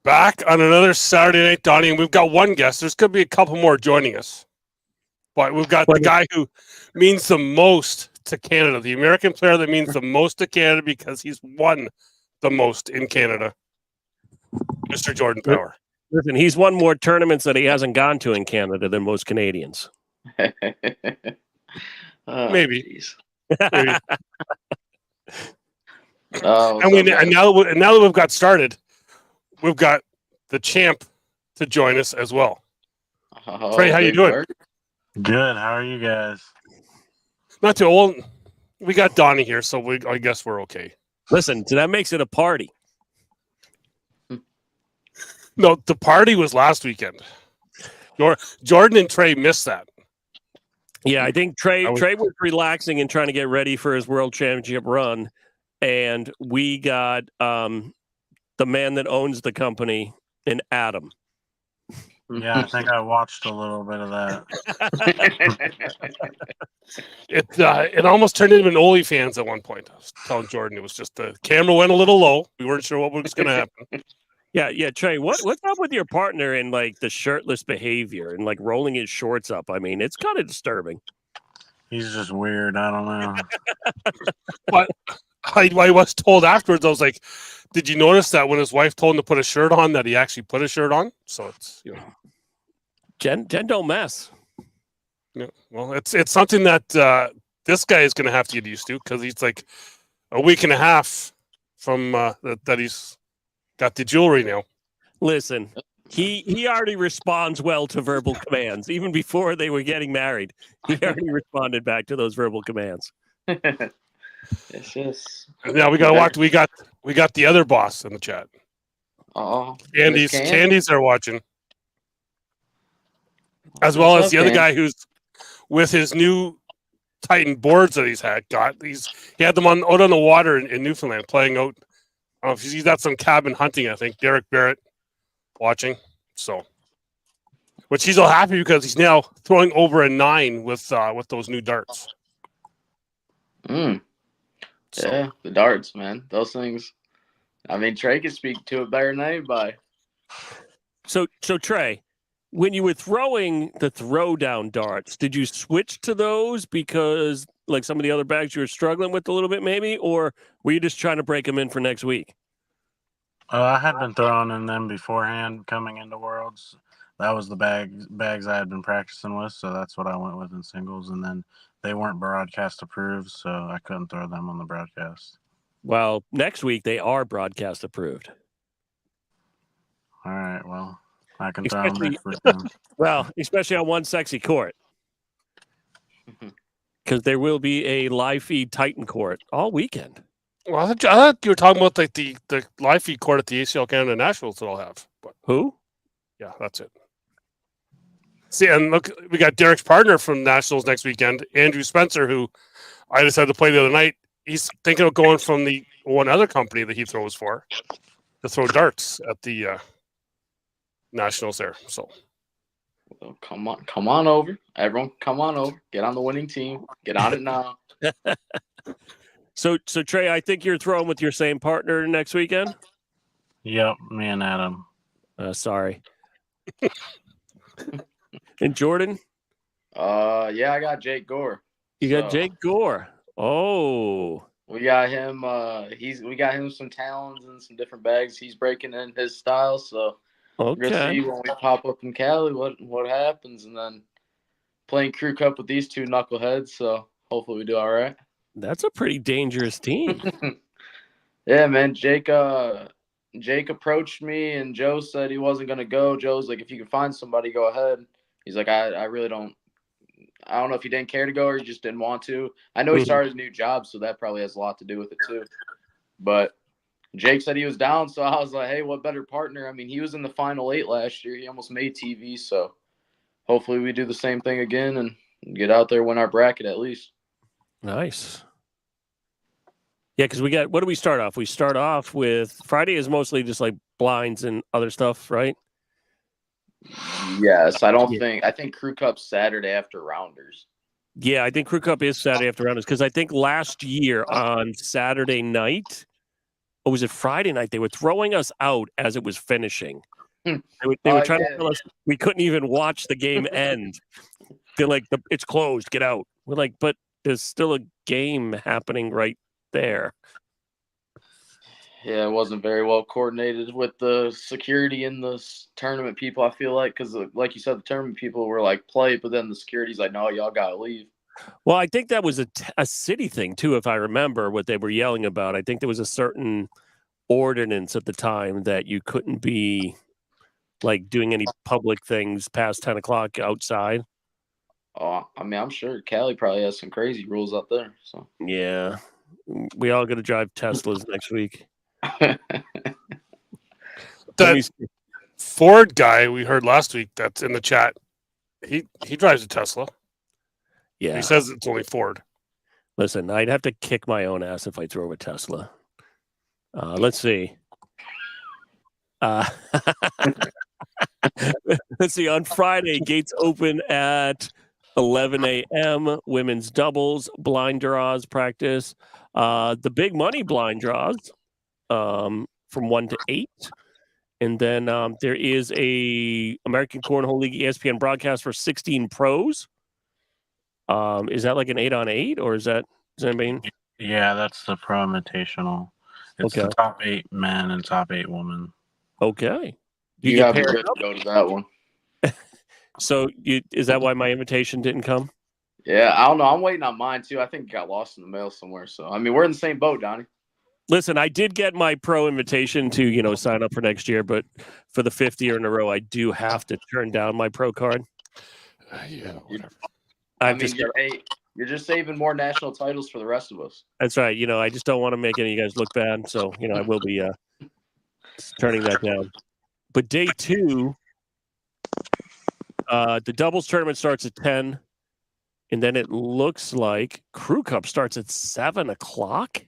Back on another Saturday night, Donnie, and we've got one guest. There's going to be a couple more joining us. But we've got the guy who means the most to Canada, the American player that means the most to Canada because he's won the most in Canada, Mr. Jordan Power. Listen, he's won more tournaments that he hasn't gone to in Canada than most Canadians. Maybe. Maybe. And now that we've got started, we've got the champ to join us as well. Trey, how you doing? Good. How are you guys? Not too old. We got Donnie here, so I guess we're okay. Listen, so that makes it a party. No, the party was last weekend. Jordan and Trey missed that. Yeah, I think Trey was relaxing and trying to get ready for his World Championship run, and we got the man that owns the company in Adam. Yeah, I think I watched a little bit of that. It almost turned into an OnlyFans at one point. I was telling Jordan it was just the camera went a little low. We weren't sure what was going to happen. Yeah, Trey, what's up with your partner and like the shirtless behavior and like rolling his shorts up? I mean, it's kind of disturbing. He's just weird. I don't know. But I was told afterwards, I was like, did you notice that when his wife told him to put a shirt on, that he actually put a shirt on? So it's, Jen don't mess. Yeah, well, it's something that this guy is going to have to get used to because he's like a week and a half from that he's got the jewelry now. Listen, he already responds well to verbal commands. Even before they were getting married, he already responded back to those verbal commands. It's just now we got to watch. We got the other boss in the chat. Oh, Candy's there watching, as well as the other guy who's with his new Titan boards that he's he had them out on the water in Newfoundland playing out. I don't know if he's got some cabin hunting. I think Derek Barrett watching. So, which he's all happy because he's now throwing over a 9 with those new darts. So. Yeah, the darts, man. Those things. I mean, Trey can speak to it better than anybody. So Trey, when you were throwing the throwdown darts, did you switch to those because like some of the other bags you were struggling with a little bit maybe, or were you just trying to break them in for next week? I had been throwing in them beforehand coming into Worlds. That was the bags I had been practicing with, so that's what I went with in singles. And then they weren't broadcast approved, so I couldn't throw them on the broadcast. Well, next week they are broadcast approved. All right, well, I can throw them next week then. Well, especially on one sexy court. Because there will be a live feed Titan court all weekend. Well, I thought you were talking about like the live feed court at the ACL Canada Nationals that I'll have. But who? Yeah, that's it. See, and look, we got Derek's partner from Nationals next weekend, Andrew Spencer, who I decided to play the other night. He's thinking of going from the one other company that he throws for to throw darts at the Nationals there. So, well, come on over, everyone. Come on over. Get on the winning team. Get on it now. So Trey, I think you're throwing with your same partner next weekend. Yep, me and Adam. Sorry. And Jordan? Yeah, I got Jake Gore. You got Jake Gore. Oh. We got him. We got him some talons and some different bags. He's breaking in his style. So we're gonna see when we pop up in Cali what happens, and then playing Crew Cup with these two knuckleheads. So hopefully we do all right. That's a pretty dangerous team. Yeah, man. Jake approached me, and Joe said he wasn't gonna go. Joe's like, if you can find somebody, go ahead. He's like, I really don't. I don't know if he didn't care to go or he just didn't want to. I know he started a new job, so that probably has a lot to do with it too. But Jake said he was down, so I was like, hey, what better partner? I mean, he was in the final 8 last year. He almost made TV, so hopefully we do the same thing again and get out there, win our bracket at least. Nice. Yeah, because we got – what do we start off? We start off with – Friday is mostly just like blinds and other stuff, right? Yes, I think Crew Cup's Saturday after Rounders. Yeah, I think Crew Cup is Saturday after Rounders because I think last year on Saturday night or was it Friday night? They were throwing us out as it was finishing. Hmm. They were trying to tell us we couldn't even watch the game end. They're like, it's closed, get out. We're like, but there's still a game happening right there. Yeah, it wasn't very well coordinated with the security and the tournament people, I feel like, because, like you said, the tournament people were like, play, but then the security's like, no, y'all got to leave. Well, I think that was a city thing, too, if I remember what they were yelling about. I think there was a certain ordinance at the time that you couldn't be, like, doing any public things past 10 o'clock outside. Oh, I mean, I'm sure Cali probably has some crazy rules out there. So yeah, we all got to drive Teslas next week. That Ford guy we heard last week that's in the chat, he drives a Tesla. Yeah, he says it's only Ford. Listen, I'd have to kick my own ass if I drove a Tesla. Let's see. Let's see. On Friday, gates open at 11 a.m. Women's doubles blind draws practice. The big money blind draws from 1 to 8. And then there is a American Cornhole League ESPN broadcast for 16 pros. Is that like an 8-on-8 or does that mean? Yeah, that's the Pro Invitational. It's the top 8 men and top 8 women. Okay. You gotta be good to go to that one. So is that why my invitation didn't come? Yeah, I don't know. I'm waiting on mine too. I think it got lost in the mail somewhere. So I mean, we're in the same boat, Donnie. Listen, I did get my pro invitation to, sign up for next year, but for the 5th year in a row, I do have to turn down my pro card. Yeah, whatever. You're just saving more national titles for the rest of us. That's right. I just don't want to make any of you guys look bad. So, I will be turning that down. But day 2, the doubles tournament starts at 10. And then it looks like Crew Cup starts at 7 o'clock.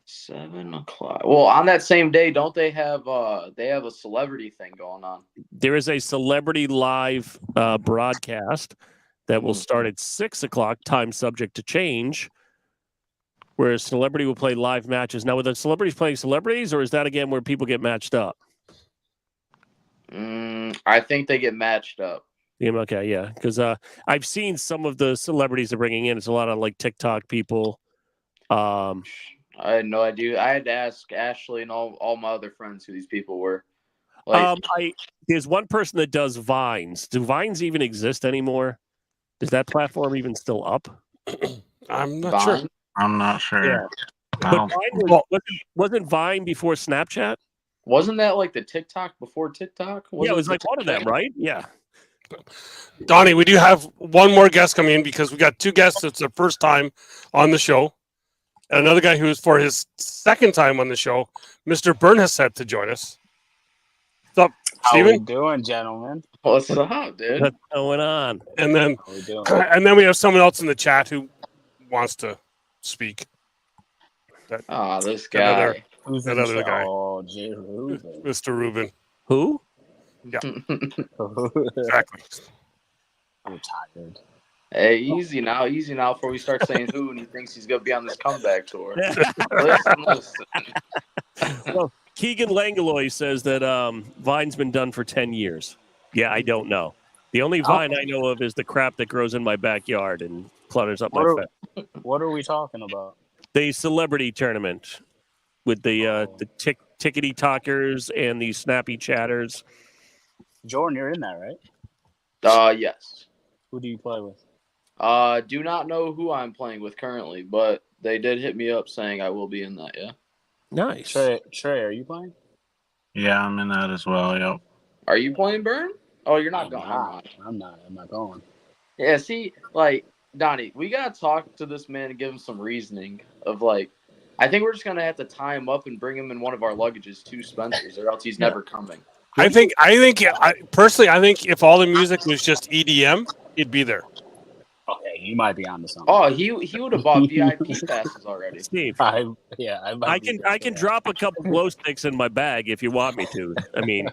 7 o'clock. Well, on that same day, don't they have a celebrity thing going on? There is a celebrity live broadcast that will start at 6 o'clock, time subject to change, where a celebrity will play live matches. Now, are the celebrities playing celebrities, or is that again where people get matched up? I think they get matched up. Yeah, okay, yeah, because I've seen some of the celebrities they're bringing in. It's a lot of like TikTok people. I had no idea. I had to ask Ashley and all my other friends who these people were. There's one person that does Vines. Do Vines even exist anymore? Is that platform even still up? I'm not sure. I'm not sure. Yeah. But Vine wasn't Vine before Snapchat? Wasn't that like the TikTok before TikTok? Yeah, it was like one of them, right? Yeah. Donnie, we do have one more guest coming in because we got 2 guests. It's their first time on the show. And another guy who is for his second time on the show, Mr. Byrne, has set to join us. What's up, Steven? How we doing, gentlemen? What's up, dude? What's going on? And then we have someone else in the chat who wants to speak. This guy. Who's that other guy? Oh, J. Rubin. Mr. Rubin. Who? Yeah. Exactly. I'm tired. Hey, easy now before we start saying who and he thinks he's going to be on this comeback tour. Listen. Well, Keegan Langalois says that Vine's been done for 10 years. Yeah, I don't know. The only Vine I know of is the crap that grows in my backyard and clutters up my fence. What are we talking about? The celebrity tournament with the tickety talkers and the snappy chatters. Jordan, you're in that, right? Yes. Who do you play with? Do not know who I'm playing with currently, but they did hit me up saying I will be in that, yeah. Nice. Trey, are you playing? Yeah, I'm in that as well, yep. Are you playing, Byrne? Oh, you're not going. I'm not going. Yeah, see, like, Donnie, we got to talk to this man and give him some reasoning of, like, I think we're just going to have to tie him up and bring him in one of our luggages to Spencer's, or else he's never coming. I think personally, if all the music was just EDM, he'd be there. Okay, you might be onto something. Oh, he would have bought VIP passes already. Steve, I can drop a couple glow sticks in my bag if you want me to. I mean,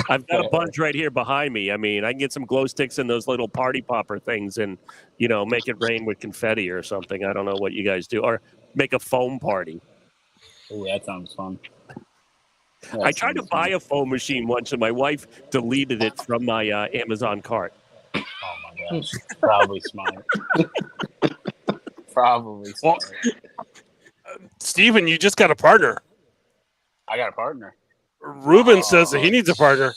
I've got a bunch right here behind me. I mean, I can get some glow sticks in those little party popper things and, make it rain with confetti or something. I don't know what you guys do. Or make a foam party. Ooh, that sounds fun. I tried to buy a foam machine once, and my wife deleted it from my Amazon cart. Oh my gosh, probably smart. Probably Well, smart. Steven, you just got a partner. I got a partner. Ruben says that he needs a partner.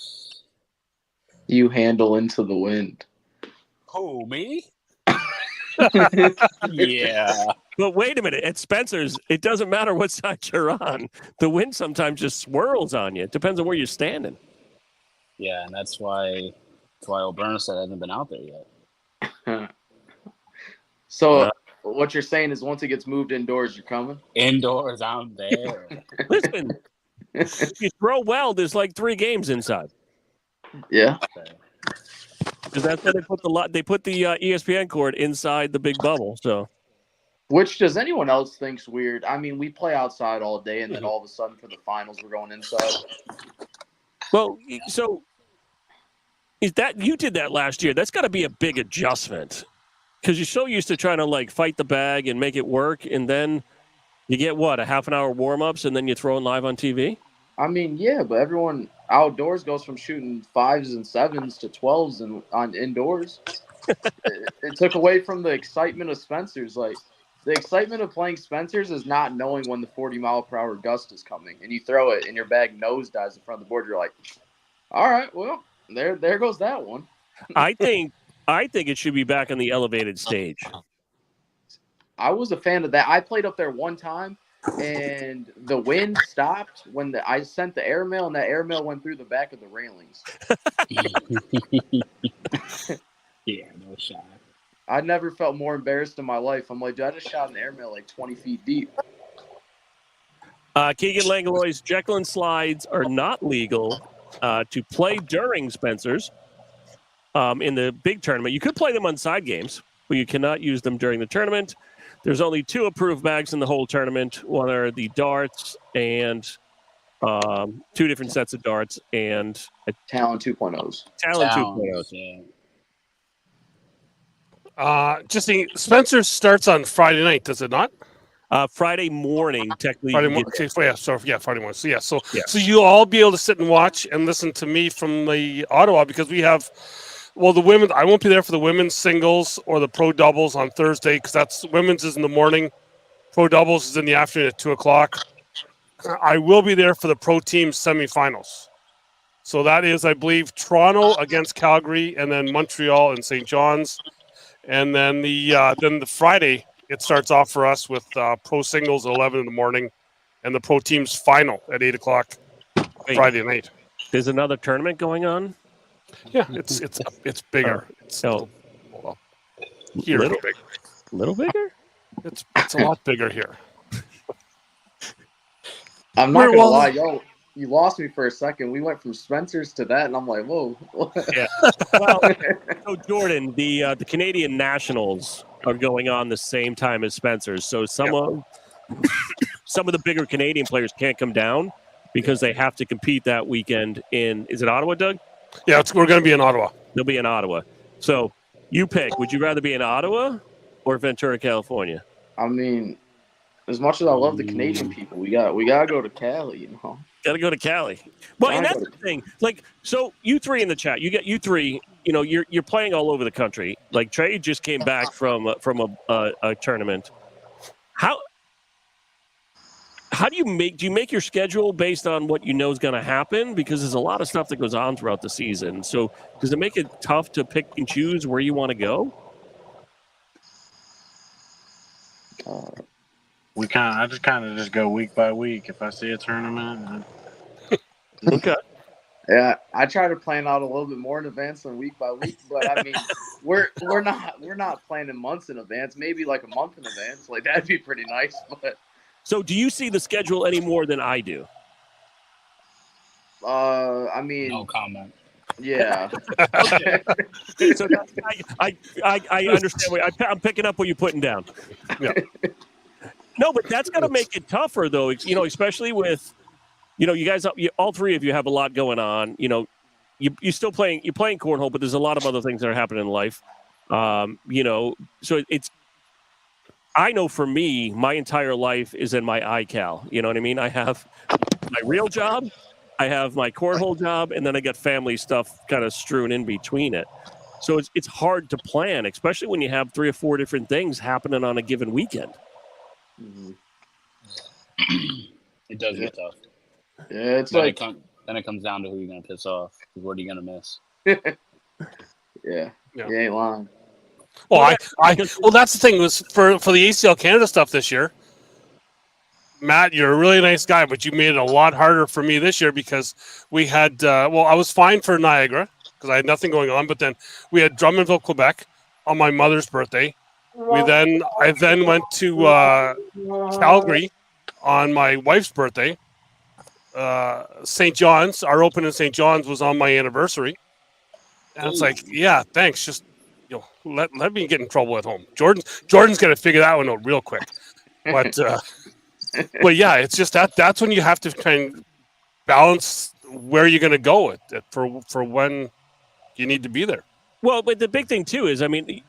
You handle into the wind. Who, me? Yeah. But wait a minute, at Spencer's, it doesn't matter what side you're on. The wind sometimes just swirls on you. It depends on where you're standing. Yeah, and that's why old Bernstein hasn't been out there yet. So what you're saying is once it gets moved indoors, you're coming? Indoors, I'm there. Listen, if you throw well, there's like 3 games inside. Yeah. Because that's where they put the ESPN cord inside the big bubble. So, Which does anyone else think's weird? I mean, we play outside all day, and then all of a sudden for the finals, we're going inside. well, so is that you did that last year? That's got to be a big adjustment because you're so used to trying to like fight the bag and make it work, and then you get what, a half an hour warm ups, and then you're throwing live on TV. I mean, yeah, but everyone outdoors goes from shooting 5s and 7s to 12s and on indoors. it took away from the excitement of Spencer's. Like the excitement of playing Spencer's is not knowing when the 40-mile-per-hour gust is coming, and you throw it, and your bag nosedives in front of the board. You're like, all right, well, there goes that one. I think it should be back on the elevated stage. I was a fan of that. I played up there one time, and the wind stopped when I sent the airmail, and that airmail went through the back of the railings. Yeah, no shot. I never felt more embarrassed in my life. I'm like, dude, I just shot an airmail like 20 feet deep. Keegan Langlois, Jekyll and slides are not legal to play during Spencer's in the big tournament. You could play them on side games, but you cannot use them during the tournament. There's only 2 approved bags in the whole tournament. One are the darts and 2 different sets of darts and Talon 2.0s. Talon 2.0s. Yeah. Just seeing, Spencer starts on Friday night, does it not? Friday morning, technically. Friday morning. Friday morning. So Yeah. So you'll all be able to sit and watch and listen to me from the Ottawa because we have. Well, the women, I won't be there for the women's singles or the pro doubles on Thursday because that's women's is in the morning. Pro doubles is in the afternoon at 2:00. I will be there for the pro team semifinals. So that is, I believe, Toronto against Calgary and then Montreal and St. John's. And then the Friday, it starts off for us with pro singles at 11 in the morning and the pro team's final at 8:00 Friday night. There's another tournament going on? Yeah, it's bigger. It's So here, little big. little bigger? It's a lot bigger here. I'm not gonna lie, yo, you lost me for a second. We went from Spencer's to that, and I'm like, whoa. Yeah. Well, so Jordan, the Canadian Nationals are going on the same time as Spencer's. So some of the bigger Canadian players can't come down because they have to compete that weekend in. Is it Ottawa, Doug? Yeah, we're going to be in Ottawa. They'll be in Ottawa. So you pick. Would you rather be in Ottawa or Ventura, California? I mean, as much as I love the Canadian people, we gotta go to Cali, you know. Got to go to Cali. Well, and that's the thing. Like, so you 3 in the chat. You 3. You know, you're playing all over the country. Like Trey just came back from a tournament. How do you make your schedule based on what you know is going to happen? Because there's a lot of stuff that goes on throughout the season. So does it make it tough to pick and choose where you want to go? I just go week by week. If I see a tournament, Okay. Yeah, I try to plan out a little bit more in advance than week by week, but I mean, we're not planning months in advance. Maybe like a month in advance. Like that'd be pretty nice. But So do you see the schedule any more than I do? I mean, no comment. Yeah. Okay. So I understand. I'm picking up what you're putting down. Yeah. No, but that's going to make it tougher, though. You know, especially with, you know, you guys, all 3 of you have a lot going on. You know, you're still playing. You're playing cornhole, but there's a lot of other things that are happening in life. You know, so it's. I know for me, my entire life is in my iCal. You know what I mean? I have my real job, I have my cornhole job, and then I got family stuff kind of strewn in between it. So it's hard to plan, especially when you have 3 or 4 different things happening on a given weekend. Mhm. It does Yeah. get tough. Yeah, it's Then like then it comes down to who you're gonna piss off. What are you gonna miss? yeah, Yeah. you ain't lying. Well, well, that's the thing was for the ACL Canada stuff this year. Matt, you're a really nice guy, but you made it a lot harder for me this year because we had. I was fine for Niagara because I had nothing going on, but then we had Drummondville, Quebec, on my mother's birthday. I then went to Calgary on my wife's birthday. St. John's, our open in St. John's was on my anniversary. And it's like, yeah, thanks. Just let me get in trouble at home. Jordan's gonna figure that one out real quick. But yeah, it's just that's when you have to kind of balance where you're gonna go for when you need to be there. Well, but the big thing too is, I mean,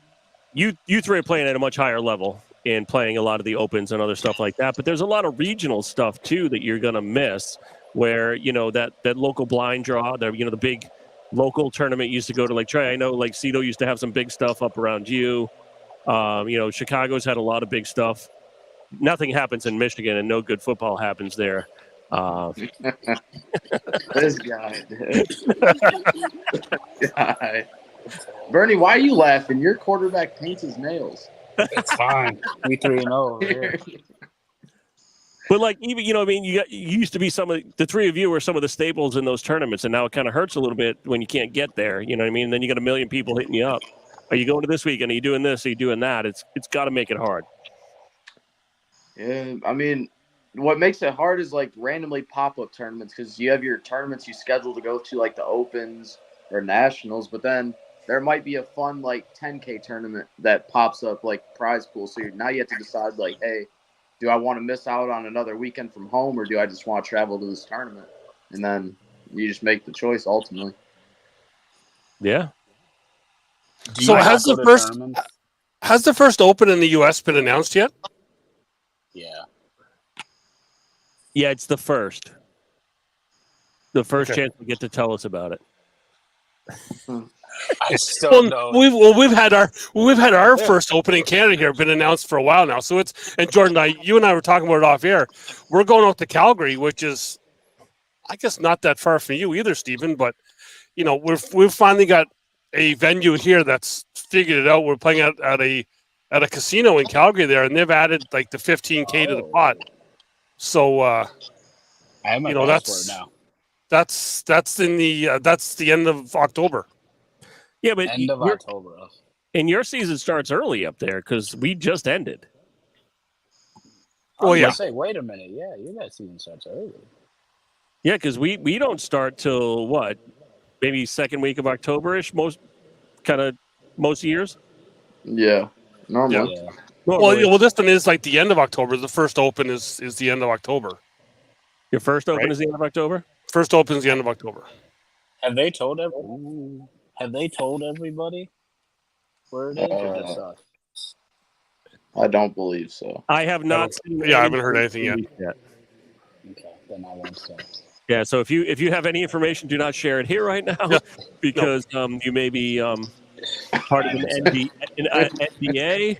you three are playing at a much higher level and playing a lot of the opens and other stuff like that. But there's a lot of regional stuff too that you're gonna miss, where that local blind draw, the big local tournament used to go to. Like Trey, I know like Cito used to have some big stuff up around you. Chicago's had a lot of big stuff. Nothing happens in Michigan, and no good football happens there. This guy, dude. Guy. Bernie, why are you laughing? Your quarterback paints his nails. It's fine. We 3-0 over here. But like even you used to be some of the three of you were some of the staples in those tournaments, and now it kind of hurts a little bit when you can't get there. You know what I mean? And then you got a million people hitting you up. Are you going to this weekend? Are you doing this? Are you doing that? It's got to make it hard. Yeah, I mean, what makes it hard is like randomly pop-up tournaments because you have your tournaments you schedule to go to like the Opens or Nationals, but then there might be a fun like 10K tournament that pops up like prize pool. So now you have to decide like, hey, do I want to miss out on another weekend from home or do I just want to travel to this tournament? And then you just make the choice ultimately. Yeah. So has the first Open in the U.S. been announced yet? Yeah. Yeah, it's the first. The first chance we get to tell us about it. I still know. We've had our first Open in Canada here been announced for a while now. So and Jordan, you and I were talking about it off air. We're going out to Calgary, which is, I guess, not that far from you either, Stephen. But we've finally got a venue here that's figured it out. We're playing at a casino in Calgary there, and they've added like the 15K to the pot. So I have my passport now. That's the end of October. Yeah, but end of October. And your season starts early up there because we just ended. Oh yeah. Say, wait a minute. Yeah, you guys' season starts early. Yeah, because we don't start till what? Maybe second week of October-ish, most years. Yeah, normally. Yeah. Well, this one is like the end of October. The first Open is the end of October. Your first Open is the end of October? First Open is the end of October. Have they told everybody where it is or just us? I don't believe so. I have not. I haven't heard anything yet. Okay, then I won't say. Yeah, so if you have any information, do not share it here right now because you may be part of an NDA.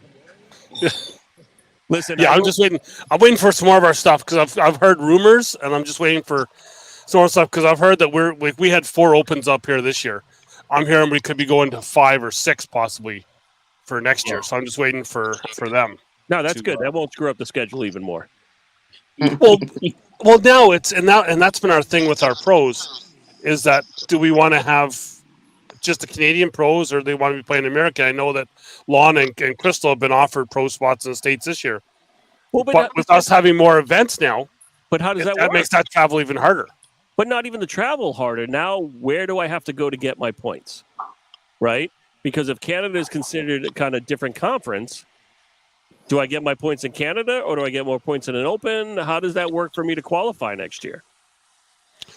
Listen, I'm just waiting. I'm waiting for some more of our stuff because I've heard rumors, and I'm just waiting for some more stuff because I've heard that we had 4 Opens up here this year. I'm hearing we could be going to 5 or 6 possibly for next year. So I'm just waiting for them. No, that's good. That won't screw up the schedule even more. Well, now and that's been our thing with our pros is that do we want to have just the Canadian pros or do they want to be playing America? I know that Lon and Crystal have been offered pro spots in the States this year. Well, but with us having more events now, but how does that work? That makes that travel even harder. But not even the travel harder. Now, where do I have to go to get my points? Right? Because if Canada is considered a kind of different conference, do I get my points in Canada or do I get more points in an Open? How does that work for me to qualify next year?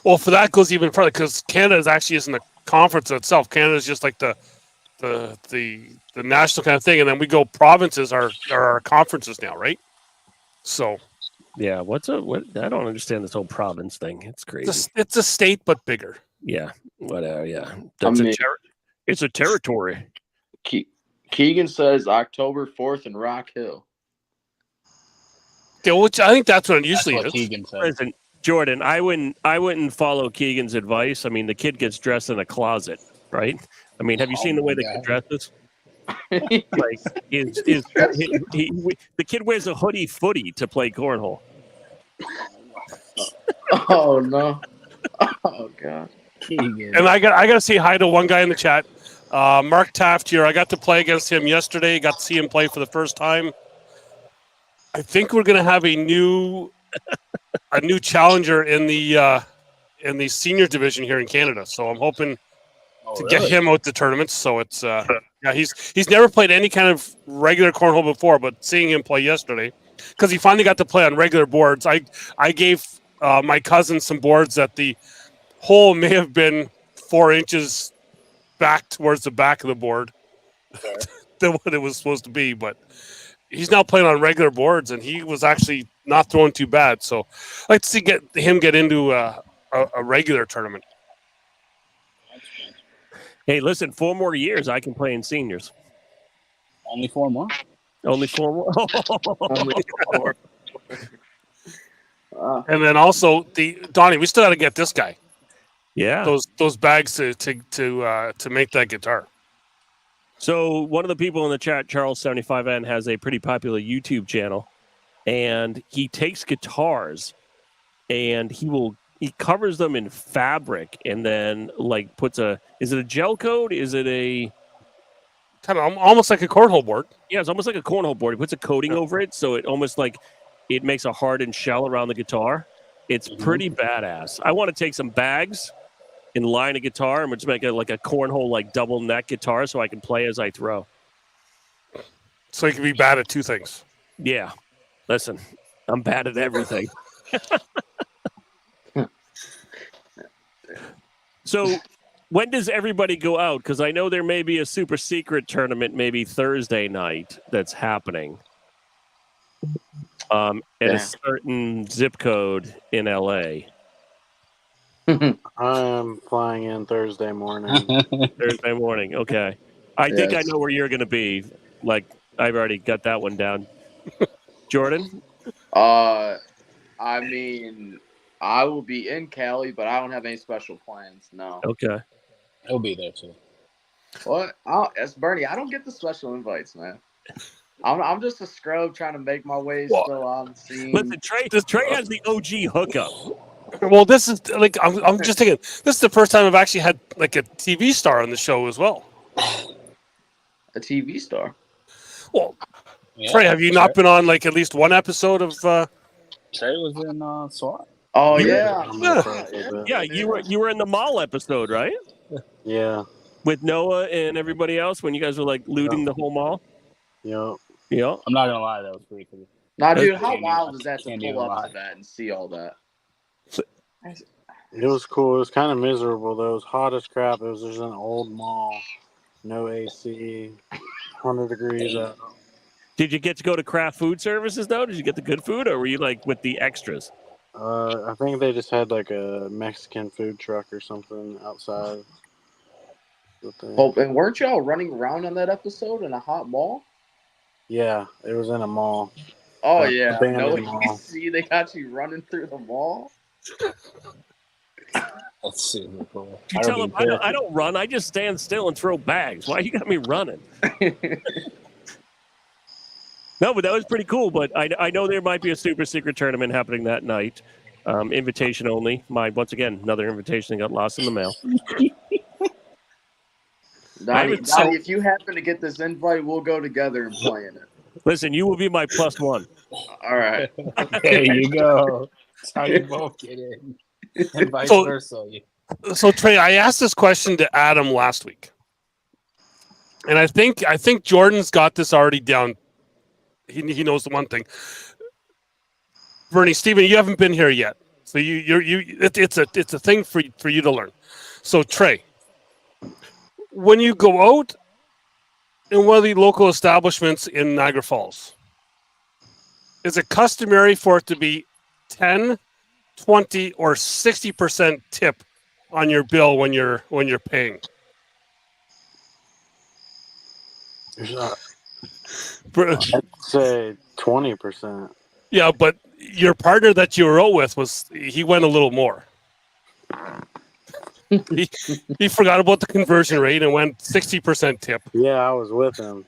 Well, for that goes even further because Canada actually isn't a conference itself. Canada is just like the the national kind of thing, and then we go provinces are our conferences now, right? So Yeah, what? I don't understand this whole province thing. It's crazy. it's a state but bigger. Yeah, whatever. Yeah, I that's mean, it's a territory. Keegan says October 4th in Rock Hill. Yeah, which I think that's what it That's usually what is. Keegan said. Listen, Jordan, I wouldn't follow Keegan's advice. I mean, the kid gets dressed in a closet, right? I mean, have you seen the way the kid dresses? Like, the kid wears a hoodie footy to play cornhole. Oh no! Oh god! Keegan. And I got to say hi to one guy in the chat, Mark Taft here. I got to play against him yesterday. Got to see him play for the first time. I think we're going to have a new challenger in the senior division here in Canada. So I'm hoping to get him out to tournaments. So it's yeah, he's never played any kind of regular cornhole before, but seeing him play yesterday, because he finally got to play on regular boards. I gave my cousin some boards that the hole may have been 4 inches back towards the back of the board than what it was supposed to be, but he's now playing on regular boards, and he was actually not throwing too bad. So I'd like to see him get into a regular tournament. Hey, listen, 4 more years, I can play in seniors. Only 4 more? Only 4 more. Only 4. And then also Donnie, we still got to get this guy. Yeah. Those bags to make that guitar. So one of the people in the chat, Charles75N, has a pretty popular YouTube channel, and he takes guitars and he covers them in fabric and then like is it a gel coat? Is it a kind of almost like a cornhole board? Yeah, it's almost like a cornhole board. He puts a coating over it, so it almost like it makes a hardened shell around the guitar. It's pretty badass. I want to take some bags and line a guitar and we'll just make it like a cornhole, like double neck guitar, so I can play as I throw. So you can be bad at 2 things. Yeah. Listen, I'm bad at everything. So when does everybody go out? Because I know there may be a super secret tournament maybe Thursday night that's happening at a certain zip code in LA. I'm flying in Thursday morning. Thursday morning. Okay. I think I know where you're going to be. Like, I've already got that one down. Jordan? I mean, I will be in Cali, but I don't have any special plans. No. Okay. He'll be there too. What? It's Bernie. I don't get the special invites, man. I'm just a scrub trying to make my way still on the scene. Listen, Trey has the OG hookup. Well, this is like I'm just thinking. This is the first time I've actually had like a TV star on the show as well. A TV star. Well, Trey, have you not been on like at least one episode of? Trey was in SWAT. Oh yeah. Yeah, you were in the mall episode, right? Yeah. With Noah and everybody else when you guys were like looting the whole mall. Yep. Yeah. I'm not gonna lie, that was pretty cool. Nah, dude, how wild is that to Can't pull even up lie. to that and see all that? It was cool. It was kind of miserable though. It was hot as crap. It was just an old mall, no AC, 100 degrees out. Did you get to go to craft food services though? Did you get the good food, or were you like with the extras? I think they just had like a Mexican food truck or something outside. Oh, and weren't y'all running around on that episode in a hot mall? Yeah, it was in a mall. Oh Like, yeah, abandoned no, mall. you see, they got you running through the mall. That's super cool. You tell him I don't run. I just stand still and throw bags. Why you got me running? No, but that was pretty cool. But I know there might be a super secret tournament happening that night. Invitation only. Once again, another invitation got lost in the mail. Donnie, if you happen to get this invite, we'll go together and play in it. Listen, you will be my +1. All right. There you go. That's how you both get in. And vice versa. So Trey, I asked this question to Adam last week, and I think Jordan's got this already down. He knows the one thing. Bernie, Steven, you haven't been here yet, so it's a thing for you to learn. So Trey, when you go out in one of the local establishments in Niagara Falls, is it customary for it to be 10, 20, or 60% tip on your bill when you're paying? I'd say 20%. Yeah, but your partner that you were out with he went a little more. he forgot about the conversion rate and went 60% tip. Yeah, I was with him.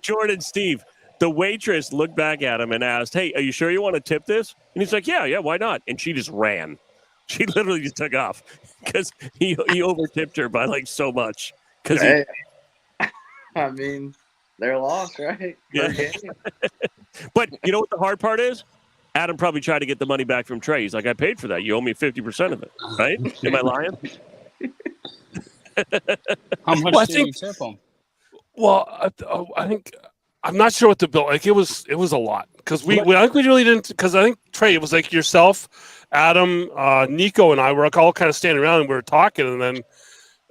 Jordan, Steve, the waitress looked back at him and asked, "Hey, are you sure you want to tip this?" And he's like, "Yeah, why not?" And she just ran. She literally just took off because he over-tipped her by like so much. Because Hey, I mean, they're lost, right? Yeah. But you know what the hard part is? Adam probably tried to get the money back from Trey. He's like, "I paid for that. You owe me 50% of it, right? Am I lying?" How much did you tip him? Well, I think I'm not sure what the bill. Like it was a lot because I think we really didn't. Because I think Trey, it was like yourself, Adam, Nico, and I were all kind of standing around and we were talking, and then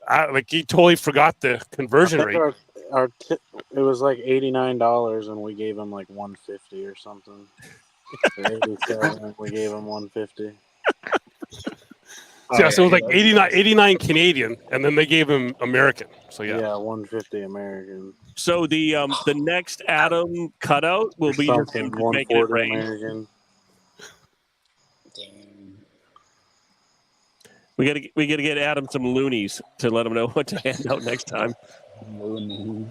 like he totally forgot the conversion rate. Our tip, it was like $89, and we gave him like $150 or something. We gave him $150. So it was like 89 Canadian, and then they gave him American. So yeah, $150 American. So the next Adam cutout will be just him just making it rain. American. Damn. We gotta get Adam some loonies to let him know what to hand out next time. Loonies.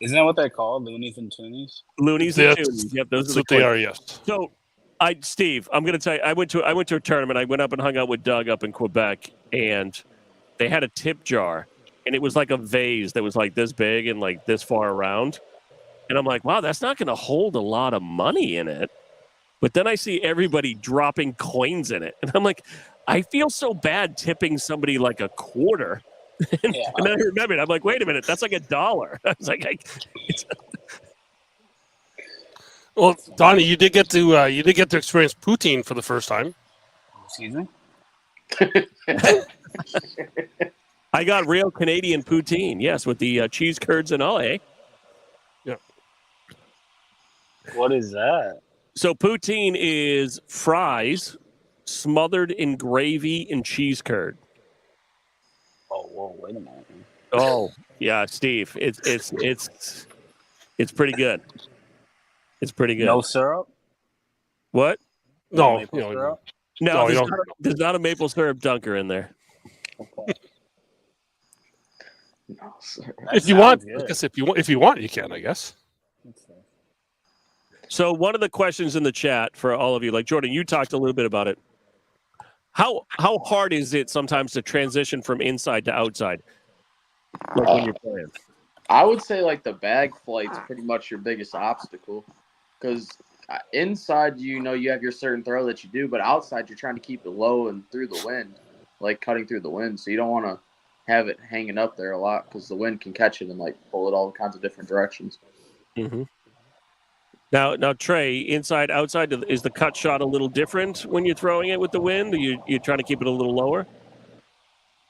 Isn't that what they're called? Loonies and Toonies? Loonies and Toonies. Yep, those that's are what they are. Yes. So, Steve, I'm gonna tell you, I went to a tournament. I went up and hung out with Doug up in Quebec, and they had a tip jar, and it was like a vase that was like this big and like this far around. And I'm like, wow, that's not gonna hold a lot of money in it. But then I see everybody dropping coins in it, and I'm like, I feel so bad tipping somebody like a quarter. And then I remembered, I'm like, wait a minute, that's like $1. I was like, Well, Donnie, you did get to experience poutine for the first time. Excuse me? I got real Canadian poutine, yes, with the cheese curds and all, eh? Yeah. What is that? So poutine is fries smothered in gravy and cheese curd. Oh, whoa, wait a minute. Oh, yeah, Steve, it's pretty good. It's pretty good. No syrup? What? No, Maple syrup? No, you there's not a maple syrup dunker in there. Okay. No, sir. if you want, I guess if you want, you can. I guess. Okay. So one of the questions in the chat for all of you, like Jordan, you talked a little bit about it. How hard is it sometimes to transition from inside to outside? Like when you're playing? I would say like the bag flight's pretty much your biggest obstacle, because inside you have your certain throw that you do, but outside you're trying to keep it low and through the wind, like cutting through the wind. So you don't want to have it hanging up there a lot because the wind can catch it and like pull it all kinds of different directions. Mm-hmm. Now, Trey, inside, outside, is the cut shot a little different when you're throwing it with the wind? Or you're trying to keep it a little lower?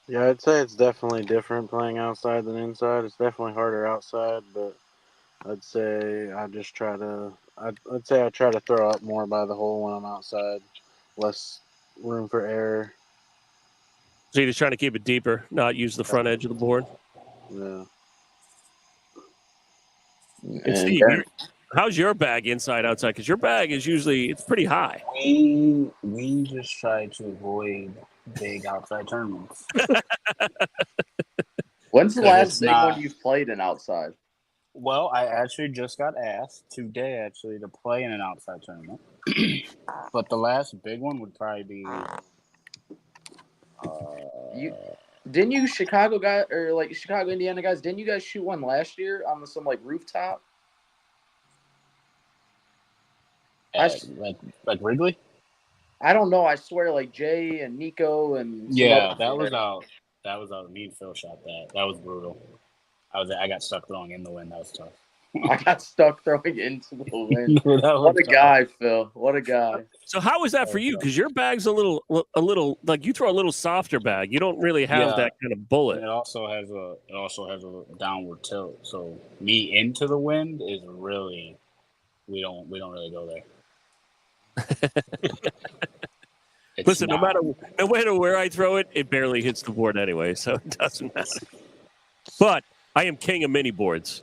Yeah, I'd say it's definitely different playing outside than inside. It's definitely harder outside, but I'd say I try to throw up more by the hole when I'm outside. Less room for error. So you're just trying to keep it deeper, not use the front edge of the board? Yeah. And Steve, how's your bag inside, outside? Because your bag is usually, it's pretty high. We just try to avoid big outside tournaments. When's the last big one you've played in outside? Well, I actually just got asked today actually to play in an outside tournament. But the last big one would probably be Didn't you Chicago guy or like Chicago, Indiana guys? Didn't you guys shoot one last year on some like rooftop? Like Wrigley? I don't know. I swear, like Jay and Nico and that was out. That was out. Me and Phil shot that. That was brutal. I got stuck throwing in the wind. That was tough. I got stuck throwing into the wind. That was What a tough. guy, Phil. What a guy. So how is that for you? Because your bag's a little like you throw a little softer bag. You don't really have Yeah. that kind of And bullet. it also has a downward tilt. So me into the wind is really we don't really go there. It's Listen, no not. matter where I throw it, it barely hits the board anyway, so it doesn't matter. But I am king of mini boards.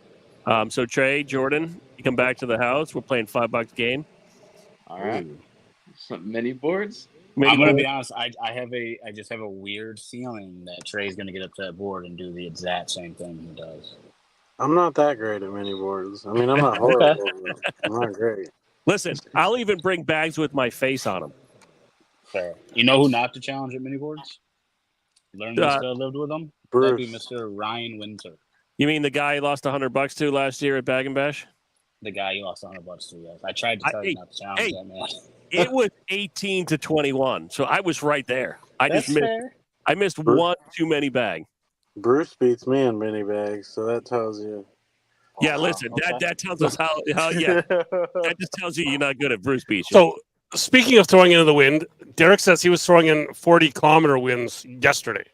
So Trey, Jordan, you come back to the house. We're playing $5 game. All right. Ooh. Some mini boards. Mini I'm gonna board. be honest. I just have a weird feeling that Trey's gonna get up to that board and do the exact same thing he does. I'm not that great at mini boards. I mean, I'm not horrible. But I'm not great. Listen, I'll even bring bags with my face on them. Fair. You know who not to challenge at mini boards? Learned this guy lived with him. That'd be Bruce. Mr. Ryan Winter, You mean the guy I lost $100 to last year at Bag and Bash? the guy you lost $100 to. Yes, I tried to tell you not to challenge that man. It was 18 to 21, so I was right there. I That's just missed. fair. I missed Bruce- one too many bag. Bruce beats me in mini bags, so that tells you. Yeah, Wow, listen, okay. that tells us how yeah, that just tells you you're not good at Bruce Beach. So, speaking of throwing into the wind, Derek says he was throwing in 40-kilometer winds yesterday.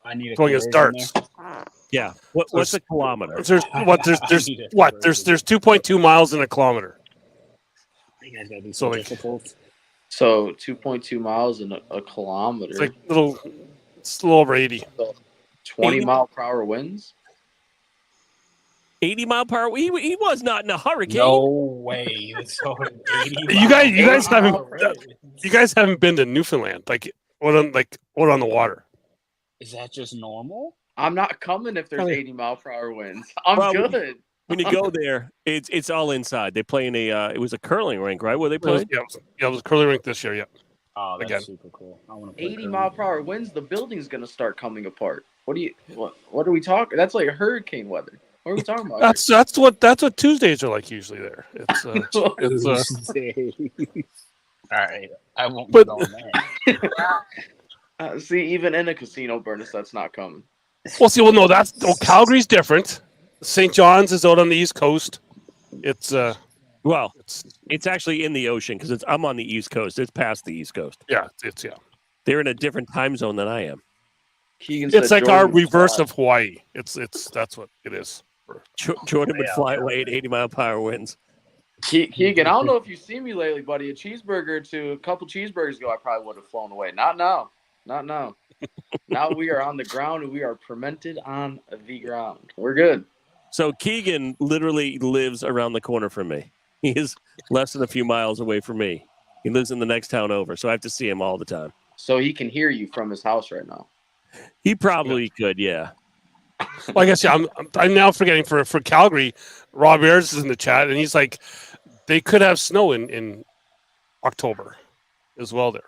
I need a Throwing his conversion darts. there. yeah, what's a kilometer? There's what? There's 2.2 miles in a kilometer. You guys gotta be So, so like- difficult. So 2.2 miles in a kilometer. It's like it's a little over 80. 20 80 mile per hour winds. 80 mile per hour. He was not in a hurricane. No way. It's going 80 You guys miles haven't- per hour. You guys haven't been to Newfoundland, out on the water. Is that just normal? I'm not coming if there's Probably- 80 mile per hour winds. I'm Well, good. When you go there, it's all inside. They play in a. It was a curling rink, right? Where they played. It was a curling rink this year. Yeah. Oh, that's Again. super cool. I want to 80 mile per hour winds. The building's gonna start coming apart. What are we talking? That's like hurricane weather. What are we talking about? That's what Tuesdays are like usually there. It's All right, I won't But- be going there. See, even in a casino, Burnus, that's not coming. no, Calgary's different. St. John's is out on the East Coast. It's Well, it's actually in the ocean because I'm on the East Coast. It's past the East Coast. yeah. They're in a different time zone than I am. Keegan It's said like our Jordan was reverse fly. of Hawaii. That's what it is. Jordan would fly away at 80 mile per hour winds. Keegan, I don't know if you've seen me lately, buddy. A couple cheeseburgers ago, I probably would have flown away. Not now. Not now. Now we are on the ground and we are fermented on the ground. We're good. So Keegan literally lives around the corner from me. He is less than a few miles away from me. He lives in the next town over, so I have to see him all the time. So he can hear you from his house right now. He probably could, yeah. Well, I guess I'm now forgetting for Calgary. Rob Ayers is in the chat, and he's like, they could have snow in October as well there,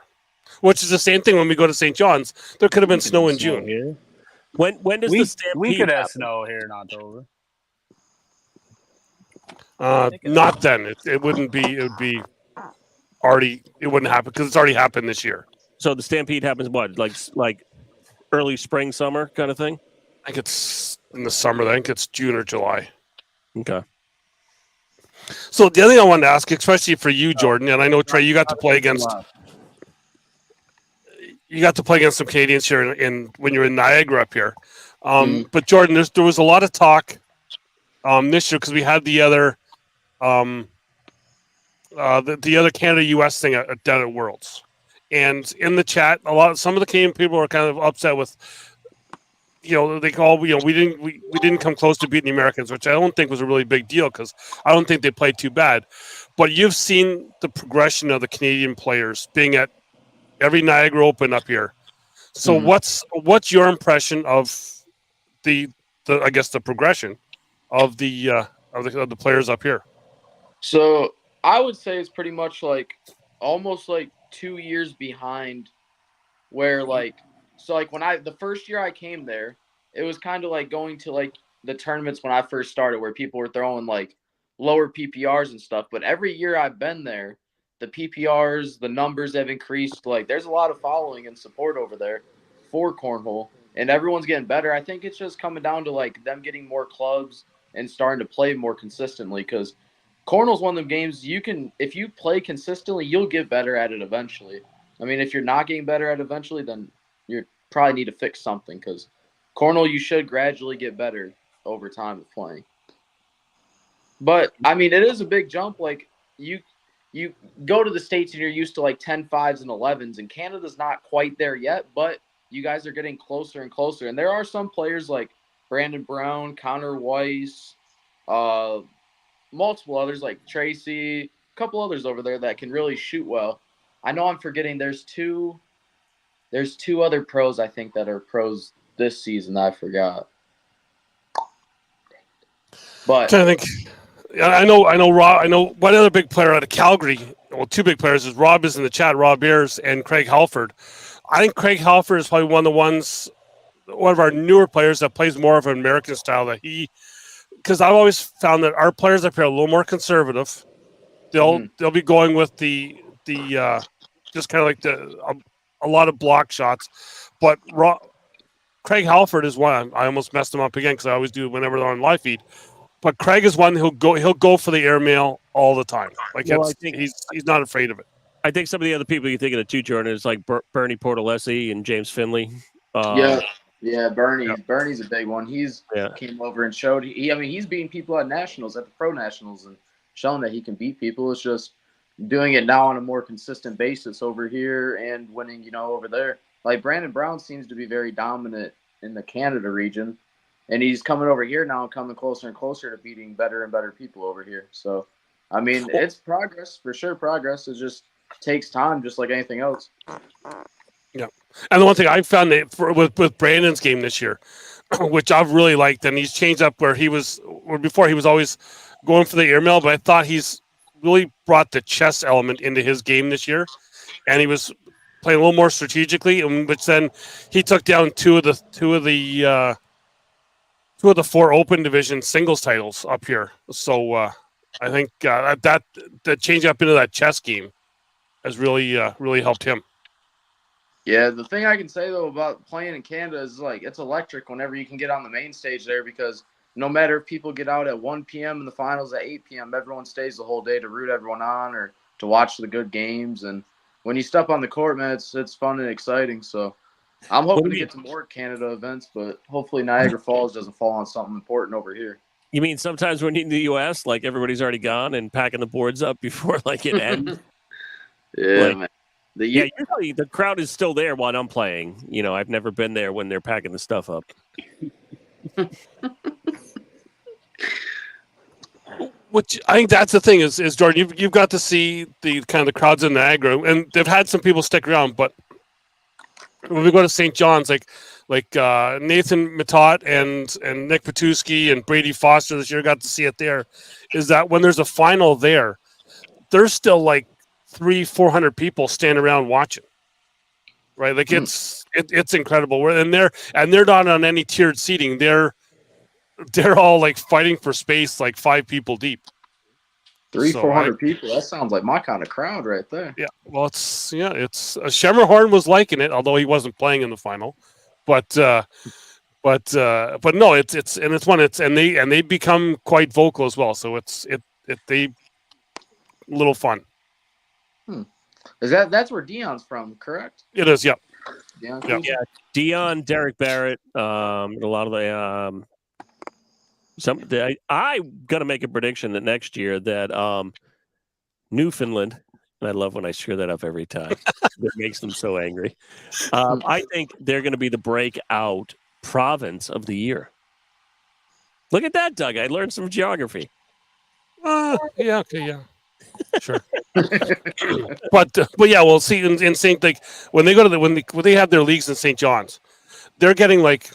which is the same thing when we go to St. John's. There could have been snow in June. Here. When does the We Stampede could have happen? snow here in October. Not then. It wouldn't be. It would be already. It wouldn't happen because it's already happened this year. So the Stampede happens what? Like early spring, summer kind of thing? I think it's in the summer. I think it's June or July. Okay. So the other thing I wanted to ask, especially for you, Jordan, and I know Trey, you got to play against some Canadians here in when you're in Niagara up here. But Jordan, there was a lot of talk this year because we had the other the other Canada-US thing down at Worlds, and in the chat, some of the Canadian people are kind of upset with. They call we didn't come close to beating the Americans, which I don't think was a really big deal because I don't think they played too bad. But you've seen the progression of the Canadian players being at every Niagara Open up here. So what's your impression of the I guess the progression of the players up here? So I would say it's pretty much like almost like 2 years behind where when the first year I came there, it was kind of like going to like the tournaments when I first started where people were throwing like lower PPRs and stuff. But every year I've been there, the PPRs, the numbers have increased. Like there's a lot of following and support over there for Cornhole and everyone's getting better. I think it's just coming down to like them getting more clubs, and starting to play more consistently. Because Cornhole's one of them games if you play consistently, you'll get better at it eventually. I mean, if you're not getting better at it eventually, then you probably need to fix something. Because Cornhole, you should gradually get better over time of playing. But I mean, it is a big jump. Like you go to the States and you're used to like 10 5s and 11s, and Canada's not quite there yet, but you guys are getting closer and closer. And there are some players like Brandon Brown, Connor Weiss, multiple others like Tracy, a couple others over there that can really shoot well. I know I'm forgetting there's two other pros I think that are pros this season that I forgot. But I think I know Rob. I know one other big player out of Calgary. Well, two big players is Rob is in the chat. Rob Ayers and Craig Halford. I think Craig Halford is probably one of our newer players that plays more of an American style. Because I've always found that our players up here are a little more conservative. They'll be going with the just kind of like a lot of block shots. But Craig Halford is one. I almost messed him up again because I always do whenever they're on live feed. But Craig is one he'll go for the airmail all the time. Like I think he's not afraid of it. I think some of the other people you're thinking of too, Jordan, is like Bernie Portalesi and James Finley. Yeah, Bernie's a big one. He's came over and showed. He's beating people at nationals, at the pro nationals, and showing that he can beat people. It's just doing it now on a more consistent basis over here and winning, over there. Like Brandon Brown seems to be very dominant in the Canada region, and he's coming over here now and coming closer and closer to beating better and better people over here. So, I mean, it's progress for sure. Progress is just takes time, just like anything else. Yeah, and the one thing I found that with Brandon's game this year, which I've really liked, and he's changed up where before he was always going for the airmail, but I thought he's really brought the chess element into his game this year, and he was playing a little more strategically, which then he took down two of the 4 open division singles titles up here. So I think that change up into that chess game has really helped him. Yeah, the thing I can say, though, about playing in Canada is, like, it's electric whenever you can get on the main stage there, because no matter if people get out at 1 p.m. and the finals at 8 p.m., everyone stays the whole day to root everyone on or to watch the good games. And when you step on the court, man, it's fun and exciting. So I'm hoping to get to more Canada events, but hopefully Niagara Falls doesn't fall on something important over here. You mean sometimes when you're in the U.S., like everybody's already gone and packing the boards up before like it ends? Yeah, man. Usually the crowd is still there while I'm playing. I've never been there when they're packing the stuff up. Which I think that's the thing is Jordan, you've got to see the kind of the crowds in Niagara, and they've had some people stick around, but when we go to St. John's, like Nathan Matot and Nick Patuski and Brady Foster this year got to see it there, is that when there's a final there's still like 300-400 people standing around watching, right? Like it's incredible. And they're not on any tiered seating. They're all like fighting for space, like 5 people deep. 400 people. That sounds like my kind of crowd right there. Yeah. Well, it's Shemmerhorn was liking it, although he wasn't playing in the final. But no, they become quite vocal as well. So it's a little fun. That's where Dion's from, correct? It is, yep. Yeah. Dion, Derek Barrett, a lot of the I'm gonna make a prediction that next year that Newfoundland, and I love when I screw that up every time. It makes them so angry. I think they're gonna be the breakout province of the year. Look at that, Doug. I learned some geography. Yeah. Sure. but yeah, we'll see in St. Like when they go to when they have their leagues in St. John's, they're getting like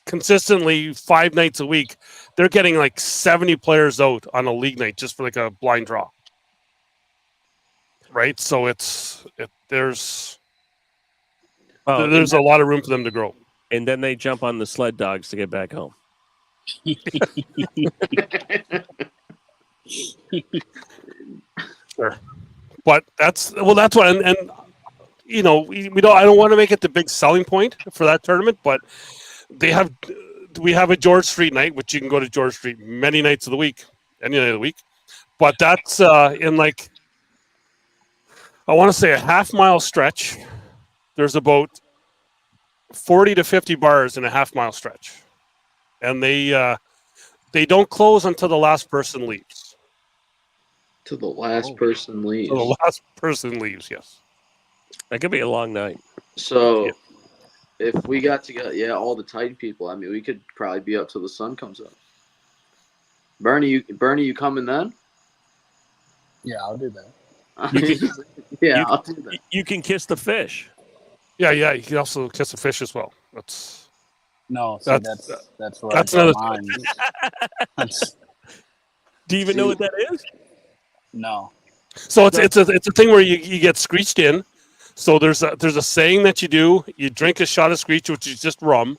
consistently 5 nights a week. They're getting like 70 players out on a league night just for like a blind draw. Right? So there's a lot of room for them to grow. And then they jump on the sled dogs to get back home. Sure, but that's what, and I don't want to make it the big selling point for that tournament, but they have we have a George Street night, which you can go to George Street many nights of the week, any night of the week. But that's in like, I want to say a half-mile stretch. There's about 40 to 50 bars in a half-mile stretch, and they don't close until the last person leaves. To the last person leaves. So the last person leaves, yes. That could be a long night. So Yeah. if we got together, all the Titan people, I mean, we could probably be up till the sun comes up. Bernie, you coming then? Yeah, I'll do that. I'll do that. You can kiss the fish. Yeah. You can also kiss a fish as well. No, see, That's- that's where that's I draw another- lines. That's- Do you even know what that is? no. So it's a thing where you get screeched in. So there's a saying that you do. You drink a shot of screech, which is just rum,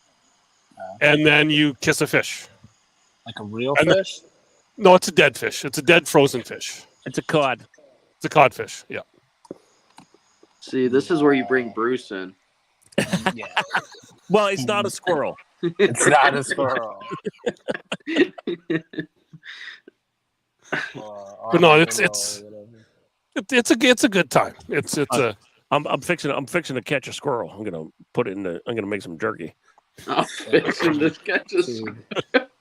and then you kiss a fish. Like a real And- fish? No, it's a dead fish. It's a dead frozen fish. It's a cod. It's a codfish. Yeah. See, this is where you bring Bruce in. Yeah. Well, it's not a squirrel. It's not a squirrel. But no, it's a good time. It's a I'm fixing to catch a squirrel. I'm gonna make some jerky. I'm fixing this guy just.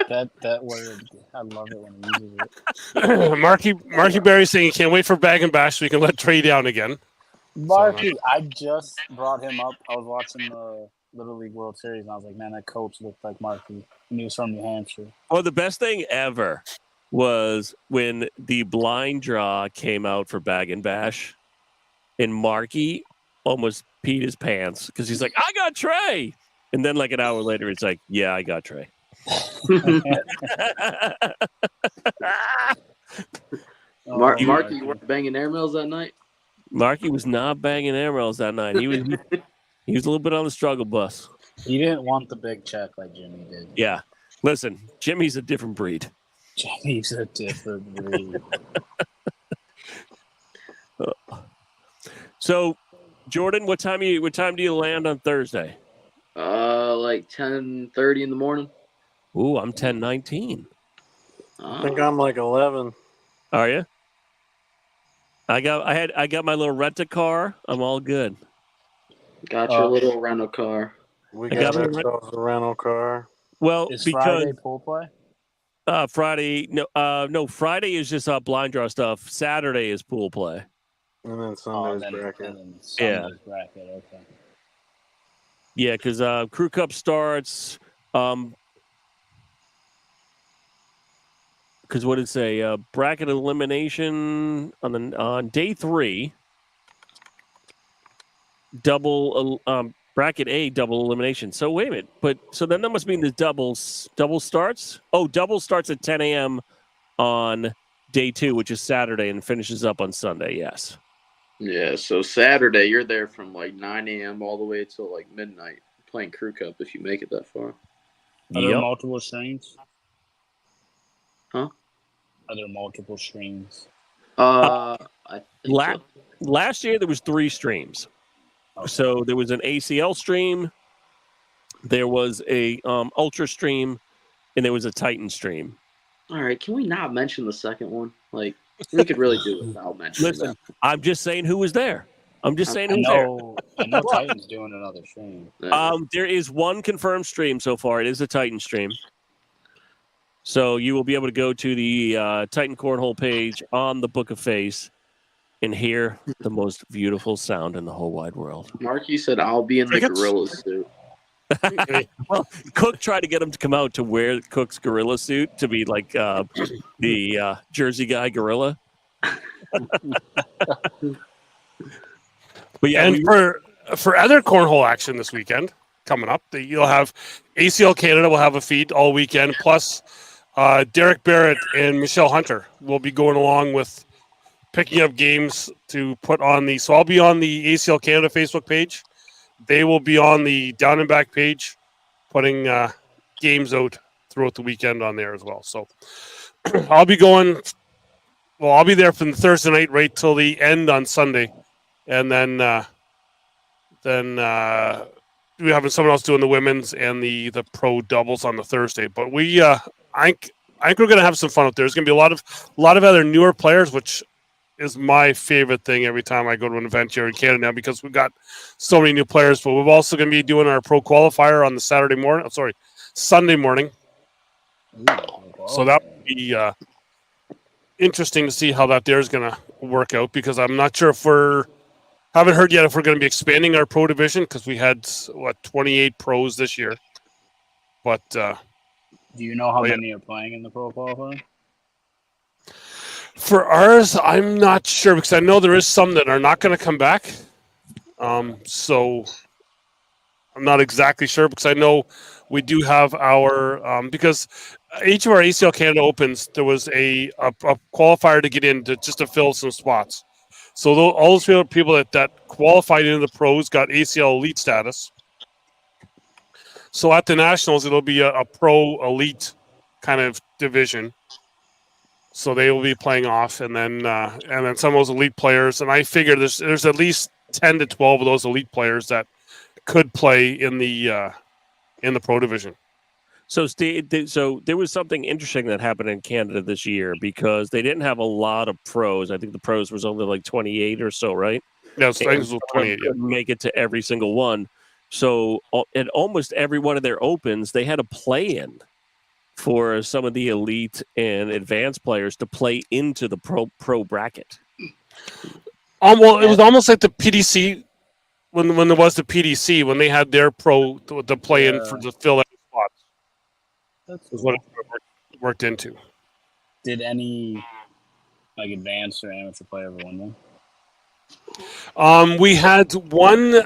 That word, I love it when he uses it. Marky Berry saying he can't wait for Bag and Bash so he can let Trey down again. Marky, I just brought him up. I was watching the Little League World Series, and I was like, man, that coach looked like Marky. And he was from New Hampshire. Oh, the best thing ever was when the blind draw came out for Bag and Bash, and Marky almost peed his pants because he's like, I got Trey. And then like an hour later, it's like, yeah, I got Trey. Marky, you weren't banging airmails that night? Marky was not banging airmails that night. He was a little bit on the struggle bus. He didn't want the big check like Jimmy did. Yeah. Listen, Jimmy's a different breed. Jimmy's a different breed. So, Jordan, what time do you land on Thursday? Like 10:30 in the morning. Ooh, I'm 10:19. I think I'm like 11. Are you? I got my little rent-a-car. I'm all good. Got your little rental car. We I got got ourselves a rental car. Well, Is because Friday pool play? Friday, no, Friday is just blind draw stuff. Saturday is pool play. And then Sunday's bracket. Then Sunday's Yeah. bracket, okay. Yeah, because Crew Cup starts. Because what did it say? Bracket elimination on day 3. Double bracket A double elimination. So wait a minute, so then that must mean the double starts. Oh, double starts at 10 a.m. on day 2, which is Saturday, and finishes up on Sunday. Yes. Yeah, so Saturday you're there from like 9 a.m. all the way till like midnight playing Crew Cup if you make it that far. Are there Yep. multiple streams? Huh? Are there multiple streams? I think so. Last year there was 3 streams. Okay. So there was an ACL stream, there was a Ultra stream, and there was a Titan stream. All right, can we not mention the second one? Like, we could really do it without mentioning Listen, that. I'm just saying who was there. I'm just saying I who's there. know Titan's doing another stream. There is one confirmed stream so far. It is a Titan stream. So you will be able to go to the Titan Cornhole page on the Book of Face and hear the most beautiful sound in the whole wide world. Marky said, I'll be in the Crickets? gorilla suit. Well, Cook tried to get him to come out to wear Cook's gorilla suit to be like the Jersey guy gorilla. But yeah, And for other cornhole action this weekend coming up, you'll have ACL Canada will have a feed all weekend. Plus, Derek Barrett and Michelle Hunter will be going along with picking up games to put on the. So I'll be on the ACL Canada Facebook page. They will be on the Down and Back page, putting games out throughout the weekend on there as well. So I'll be going. Well, I'll be there from the Thursday night right till the end on Sunday, and then we having someone else doing the women's and the pro doubles on the Thursday. But I think we're gonna have some fun out there. There's gonna be a lot of other newer players, which is my favorite thing every time I go to an event here in Canada now, because we've got so many new players. But we're also going to be doing our pro qualifier on the Sunday morning. So that would be interesting to see how that there is going to work out, because I'm not sure haven't heard yet if we're going to be expanding our pro division, because we had 28 pros this year. But do you know how many are playing in the pro qualifier? For ours, I'm not sure, because I know there is some that are not going to come back. So I'm not exactly sure, because I know we do have our because each of our ACL Canada Opens, there was a qualifier to get in just to fill some spots. So all those people that qualified into the pros got ACL elite status. So at the nationals, it'll be a pro elite kind of division. So they will be playing off, and then some of those elite players. And I figure there's at least 10 to 12 of those elite players that could play in the pro division. So, Steve, so there was something interesting that happened in Canada this year, because they didn't have a lot of pros. I think the pros was only like 28 or so, right? Yeah, I think it was 28. Yeah. Couldn't make it to every single one. So at almost every one of their opens, they had a play-in for some of the elite and advanced players to play into the pro bracket. Well, it was almost like the PDC when there was the PDC, when they had their pro to play in for the fill out spots. That's what it worked into. Did any advanced or amateur player ever win one? We had one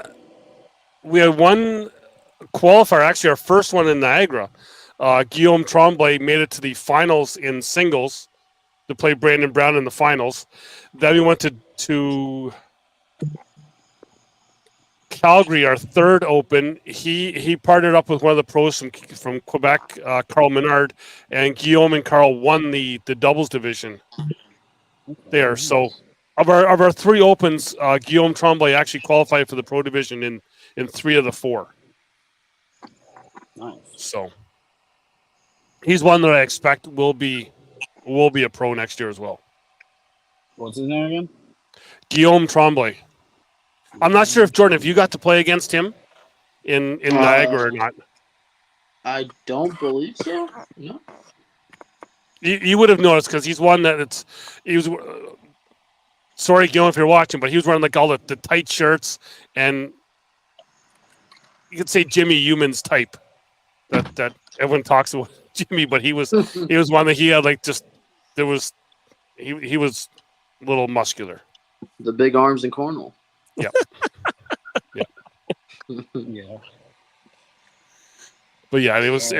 qualifier, actually our first one in Niagara. Guillaume Tremblay made it to the finals in singles to play Brandon Brown in the finals. Then we went to Calgary, our third open. He partnered up with one of the pros from Quebec, Carl Menard, and Guillaume and Carl won the doubles division there. So of our three opens, Guillaume Tremblay actually qualified for the pro division in 3 of the 4. Nice. So he's one that I expect will be a pro next year as well. What's his name again? Guillaume Tremblay. I'm not sure if Jordan, if you got to play against him in Niagara or not. I don't believe so. No. You would have noticed, because he's one that he was. Sorry, Guillaume, if you're watching, but he was wearing all the tight shirts, and you could say Jimmy Human's type. That everyone talks about Jimmy, but he was one that he had he was a little muscular. The big arms and cornhole. Yeah. Yeah. Yeah. But yeah, he was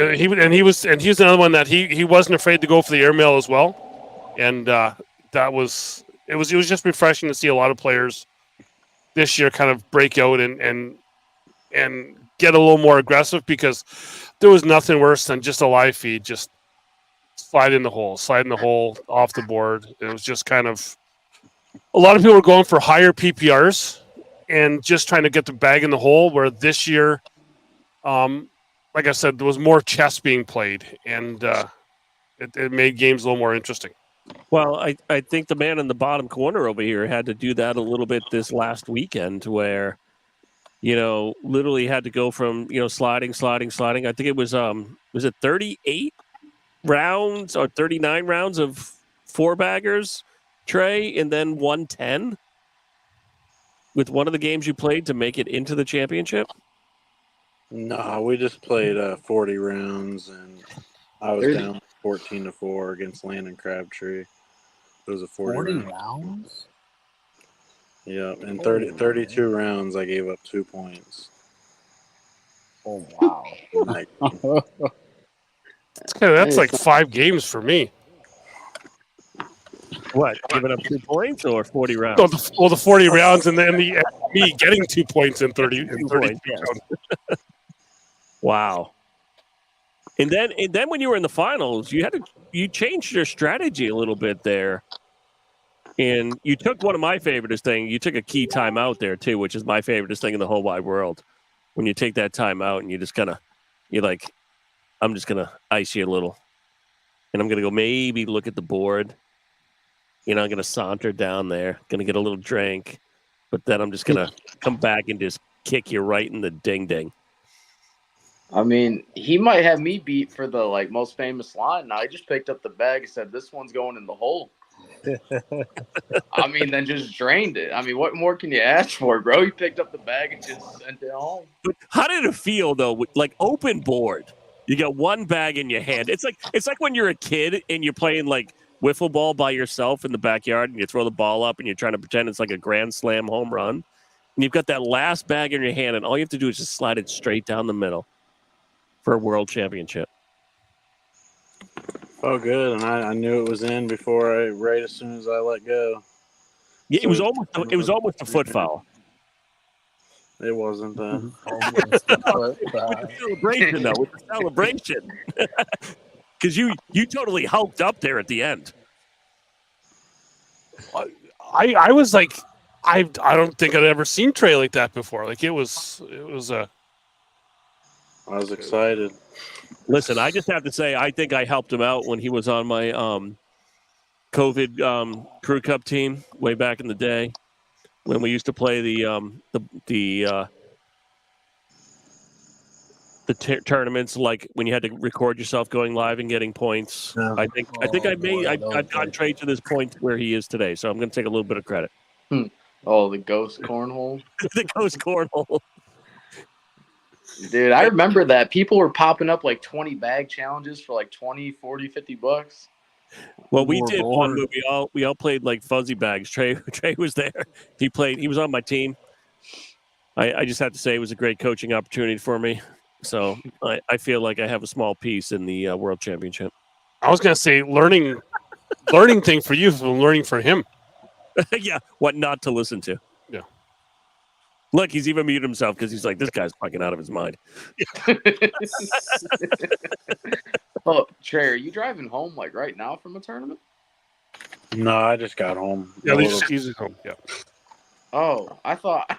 another one that he wasn't afraid to go for the airmail as well, and it was just refreshing to see a lot of players this year kind of break out and get a little more aggressive, because there was nothing worse than just a live feed, just slide in the hole off the board. It was just kind of a lot of people were going for higher PPRs and just trying to get the bag in the hole, where this year, like I said, there was more chess being played, and it made games a little more interesting. Well, I think the man in the bottom corner over here had to do that a little bit this last weekend, where, literally had to go from, sliding. I think it was it 38 rounds or 39 rounds of 4-baggers, Trey, and then 110 with one of the games you played to make it into the championship? No, we just played 40 rounds, and I was down 14-4 against Landon Crabtree. It was a 40 rounds? Yeah, and 32 rounds, I gave up 2 points. Oh, wow. That's like 5 games for me. What, giving up 2 points or 40 rounds? The 40 rounds, and then me getting 2 points in 30 rounds. Wow. And then when you were in the finals, you changed your strategy a little bit there. And you took one of my favoriteest things. You took a key timeout there too, which is my favoriteest thing in the whole wide world. when you take that time out and you're like, I'm just gonna ice you a little, and I'm gonna go maybe look at the board. I'm gonna saunter down there, gonna get a little drink, but then I'm just gonna come back and just kick you right in the ding ding. I mean, he might have me beat for the most famous line. Now, I just picked up the bag and said, "This one's going in the hole." I mean, then just drained it. I mean, what more can you ask for, bro? He picked up the bag and just sent it home. But how did it feel though? Like open board, you got one bag in your hand. It's like when you're a kid and you're playing like wiffle ball by yourself in the backyard, and you throw the ball up and you're trying to pretend it's like a grand slam home run, and you've got that last bag in your hand, and all you have to do is just slide it straight down the middle for a world championship. Oh, good, and I knew it was in before right as soon as I let go. Yeah, So it was almost a foot foul. It wasn't then. Celebration though, with the celebration, because you totally hulked up there at the end. I was like, I don't think I'd ever seen Trey like that before. Like it was a. I was excited. Listen, I just have to say, I think I helped him out when he was on my COVID Crew Cup team way back in the day when we used to play the tournaments, like when you had to record yourself going live and getting points. Yeah. I think I've gotten Trey to this point where he is today, so I'm going to take a little bit of credit. Oh, the ghost cornhole. The ghost cornhole. Dude, I remember that. People were popping up like 20 bag challenges for like 20, 40, 50 bucks. Well, we did one where we all played like fuzzy bags. Trey was there. He was on my team. I just have to say it was a great coaching opportunity for me. So I feel like I have a small piece in the World Championship. I was gonna say learning thing for you from learning for him. Yeah, what not to listen to. Yeah. Look, he's even muted himself because he's like, this guy's fucking out of his mind. Oh, Trey, are you driving home like right now from a tournament? No, I just got home. Yeah, he's at home. Yeah. Oh, I thought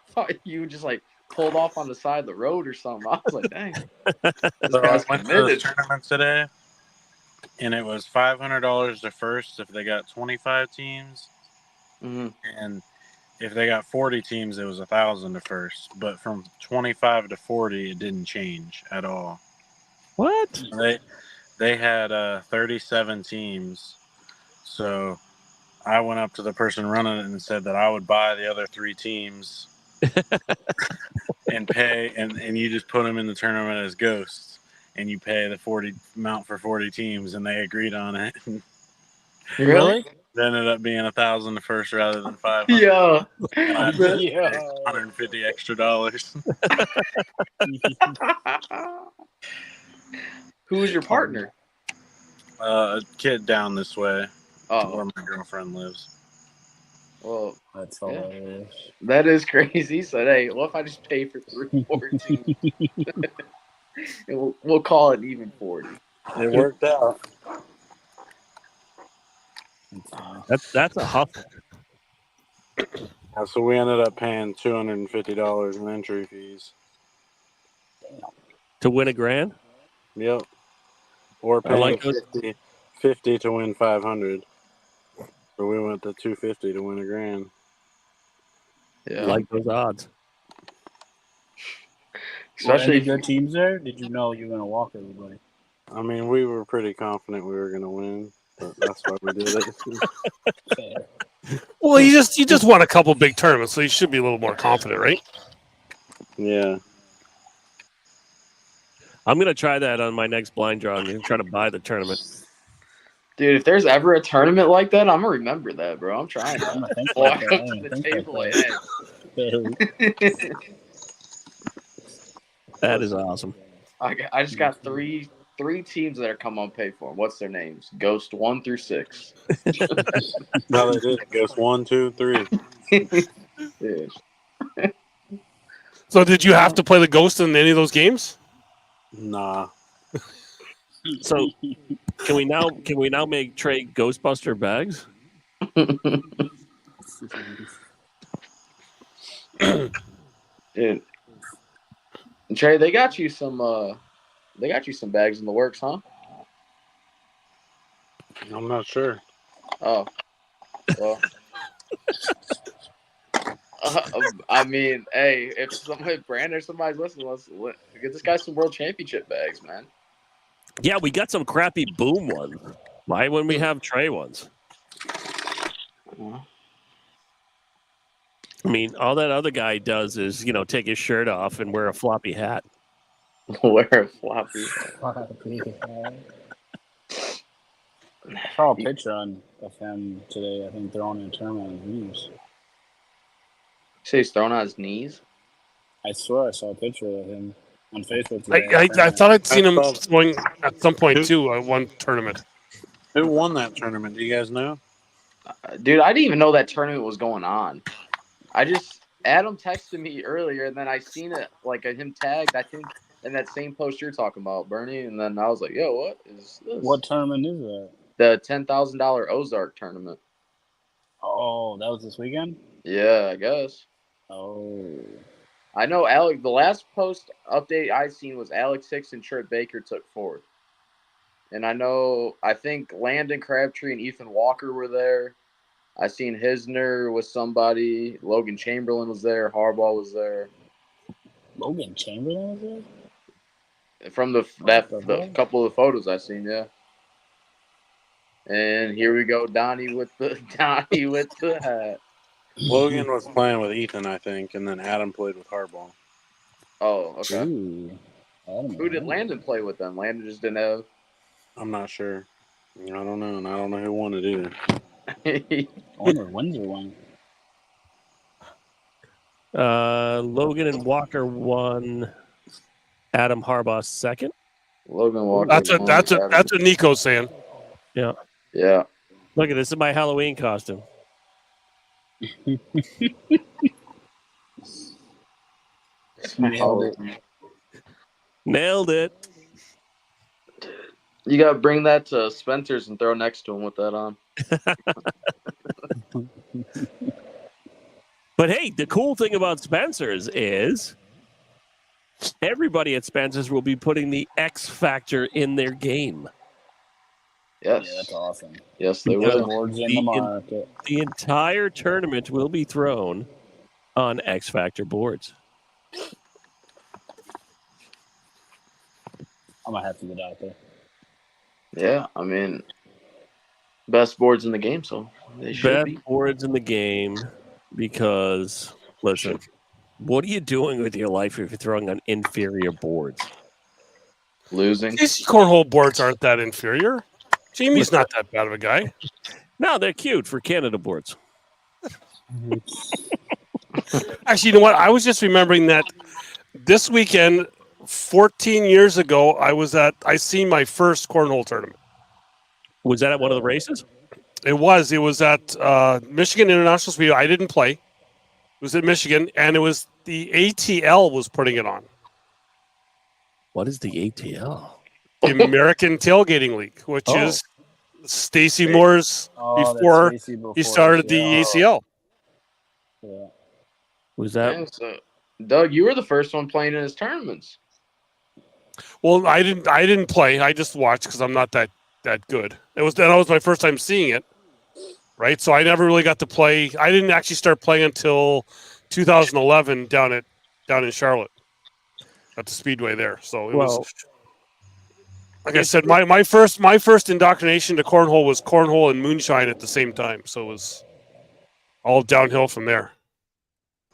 you just like pulled off on the side of the road or something. I was like, dang. This So I guy's went to the committed. tournament today, and it was $500 to first if they got 25 teams, and if they got 40 teams, it was $1,000 to first. But from 25 to 40, it didn't change at all. What? They had 37 teams, so I went up to the person running it and said that I would buy the other 3 teams and pay, and you just put them in the tournament as ghosts, and you pay the 40 amount for 40 teams, and they agreed on it. Really? It ended up being $1,000 to first rather than $500. Yeah. And I paid $150 extra dollars. Who was your partner? A kid down this way, Oh, where my girlfriend lives. well, That's hilarious. that is crazy. He said, hey, what if I just pay for 314? And we'll call it even 40. It worked out. That's a hustle. So we ended up paying $250 in entry fees. To win $1,000? Yep. Or paying like those. 50 to win 500. So we went to 250 to win $1,000. Yeah. I like those odds. Especially good teams there. Did you know you were going to walk everybody? I mean, we were pretty confident we were going to win, but that's why we did it. Well, you just won a couple big tournaments, so you should be a little more confident, right? Yeah. I'm going to try that on my next blind draw. I'm going to try to buy the tournament. Dude, if there's ever a tournament like that, I'm going to remember that, bro. I'm trying I'm to gonna think walk like up that. to the table like, hey. That is awesome. I just got three teams that are come on pay for them. What's their names? Ghost 1 through 6. No, they did. It goes 1, 2, 3. Dude. So did you have to play the ghost in any of those games? Nah. So can we now make Trey Ghostbuster bags? Dude. Trey, they got you some bags in the works, huh? I'm not sure. Oh, well. I mean, hey, if Brandon or somebody's listening, let's get this guy some world championship bags, man. Yeah, we got some crappy boom ones. Why wouldn't we have Trey ones? I mean, all that other guy does is, take his shirt off and wear a floppy hat. Wear a floppy. I saw a picture of him today. I think throwing in a tournament on his knees. Say he's throwing on his knees? I swear I saw a picture of him on Facebook today. I thought I'd seen him I saw- throwing at some point too at one tournament. Who won that tournament? Do you guys know? Dude, I didn't even know that tournament was going on. Adam texted me earlier, and then I seen it, like him tagged, I think, in that same post you're talking about, Bernie, and then I was like, yo, what is this? What tournament is that? The $10,000 Ozark tournament. Oh, that was this weekend? Yeah, I guess. Oh. I know Alec. The last post update I seen was Alex Hicks and Trent Baker took fourth. And I think Landon Crabtree and Ethan Walker were there. I seen Hisner with somebody. Logan Chamberlain was there. Harbaugh was there. Logan Chamberlain was there? From the couple of the photos I seen, yeah. And here we go, Donnie with the hat. Logan was playing with Ethan, I think, and then Adam played with Harbaugh. Oh, okay. Ooh. Who did Landon play with then? Landon just didn't have. I'm not sure. I don't know, and I don't know who won it either. I wonder if Windsor won. Logan and Walker won. Adam Harbaugh second. Logan Walker. That's what Nico's saying. Yeah. Yeah. Look at this is my Halloween costume. Nailed it. You gotta bring that to Spencer's and throw next to him with that on. But hey, the cool thing about Spencer's is everybody at Spencer's will be putting the X factor in their game. Yes. Yeah, that's awesome. Yes, they Because will. Boards in the market. The entire tournament will be thrown on X Factor boards. I'm gonna have to get out there. Yeah, I mean, best boards in the game, so they should Best be. boards in the game because, listen, what are you doing with your life if you're throwing on inferior boards? Losing. These cornhole boards aren't that inferior. Jamie's not that bad of a guy. No, they're cute for Canada boards. Actually, you know what? I was just remembering that this weekend, 14 years ago, I seen my first cornhole tournament. Was that at one of the races? It was at Michigan International Speedway. I didn't play. It was at Michigan, and it was the ATL was putting it on. What is the ATL? The American Tailgating League, which is Stacy Moore's before he started the ACL. Yeah. Was that? Yeah, so, Doug, you were the first one playing in his tournaments. Well, I didn't play. I just watched because I'm not that good. That was my first time seeing it, right? So I never really got to play. I didn't actually start playing until 2011 down in Charlotte at the Speedway there. So it was. Like I said, my first indoctrination to cornhole was cornhole and moonshine at the same time. So it was all downhill from there.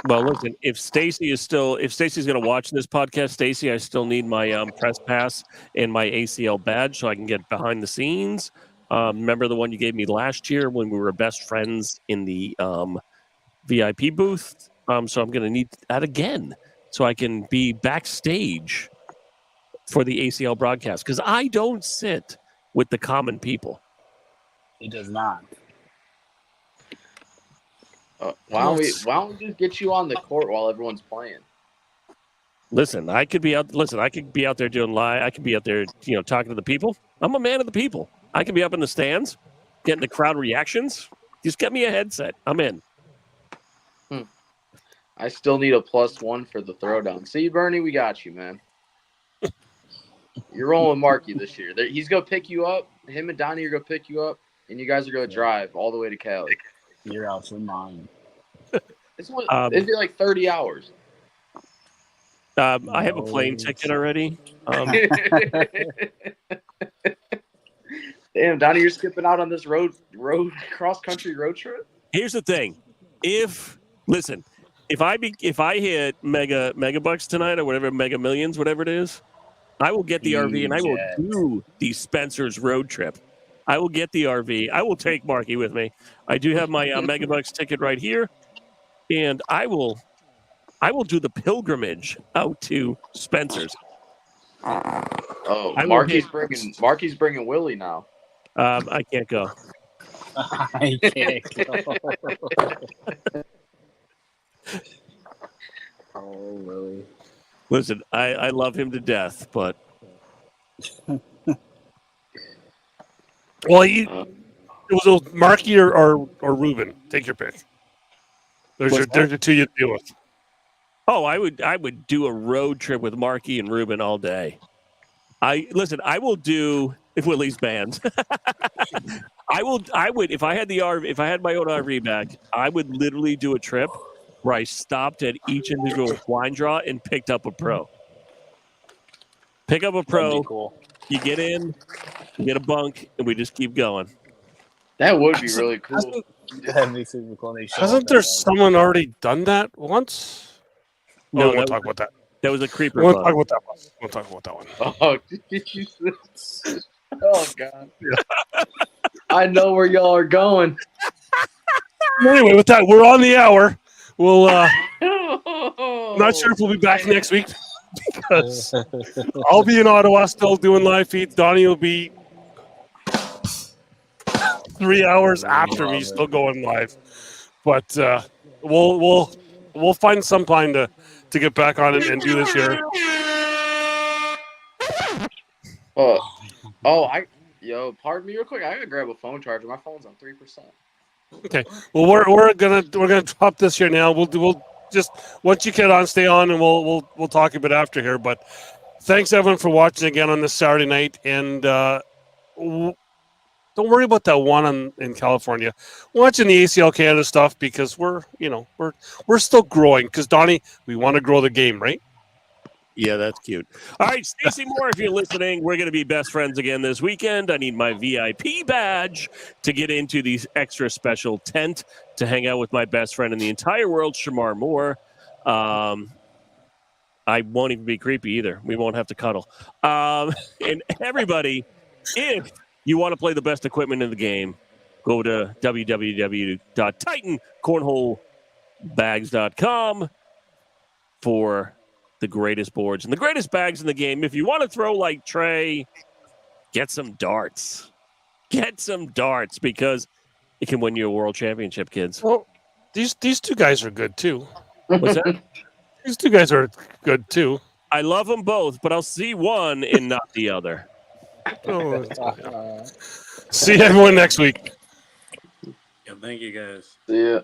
Well, listen, if Stacy's going to watch this podcast, Stacy, I still need my press pass and my ACL badge so I can get behind the scenes. Remember the one you gave me last year when we were best friends in the VIP booth? So I'm going to need that again so I can be backstage for the ACL broadcast because I don't sit with the common people. He does not. Why don't we just get you on the court while everyone's playing? Listen, I could be out there doing live. I could be out there, talking to the people. I'm a man of the people. I can be up in the stands, getting the crowd reactions. Just get me a headset. I'm in. I still need a +1 for the throwdown. See, Bernie, we got you, man. You're rolling with Marky this year. He's gonna pick you up. Him and Donnie are gonna pick you up, and you guys are gonna drive all the way to Cali. You're out for mine. It'd be like 30 hours. I have a plane ticket already. Damn, Donnie, you're skipping out on this cross country road trip. Here's the thing: if I hit mega bucks tonight or whatever, mega millions, whatever it is, I will get the RV and I will do the Spencer's road trip. I will get the RV. I will take Marky with me. I do have my megabucks ticket right here, and I will do the pilgrimage out to Spencer's. Oh, Marky's bringing Willie now. I can't go. I can't go. Oh, really? Listen, I love him to death, but Well, it was Marky or Ruben. Take your pick. There's the two you deal with. oh, I would do a road trip with Marky and Ruben all day. I will do if Willie's banned. I would if I had my own RV back, I would literally do a trip where I stopped at each individual wine draw and picked up a pro. Pick up a pro. That'd be cool. You get in, you get a bunk, and we just keep going. That would be really cool. That'd be super cool. Hasn't there someone already done that once? No, we won't talk about that. That was a creeper. We won't talk about that one. We'll talk about that one. Oh, Jesus. Oh, God. I know where y'all are going. Anyway, with that, we're on the hour. We'll not sure if we'll be back next week because I'll be in Ottawa still doing live feeds. Donnie will be 3 hours after me, still going live. But we'll find some time to get back on and do this here. Pardon me real quick. I gotta grab a phone charger. My phone's on 3%. Okay. Well, we're gonna drop this here now. We'll just once you get on, stay on, and we'll talk a bit after here. But thanks everyone for watching again on this Saturday night, and don't worry about that one in California. Watching the ACL Canada stuff because we're still growing. Because Donnie, we want to grow the game, right? Yeah, that's cute. All right, Stacey Moore, if you're listening, we're going to be best friends again this weekend. I need my VIP badge to get into the extra special tent to hang out with my best friend in the entire world, Shamar Moore. I won't even be creepy either. We won't have to cuddle. And everybody, if you want to play the best equipment in the game, go to www.titancornholebags.com for the greatest boards and the greatest bags in the game. If you want to throw like Trey, get some darts. Get some darts because it can win you a world championship, kids. Well, these two guys are good too. What's that? These two guys are good too. I love them both, but I'll see one and not the other. See everyone next week. Yeah, thank you guys. See ya.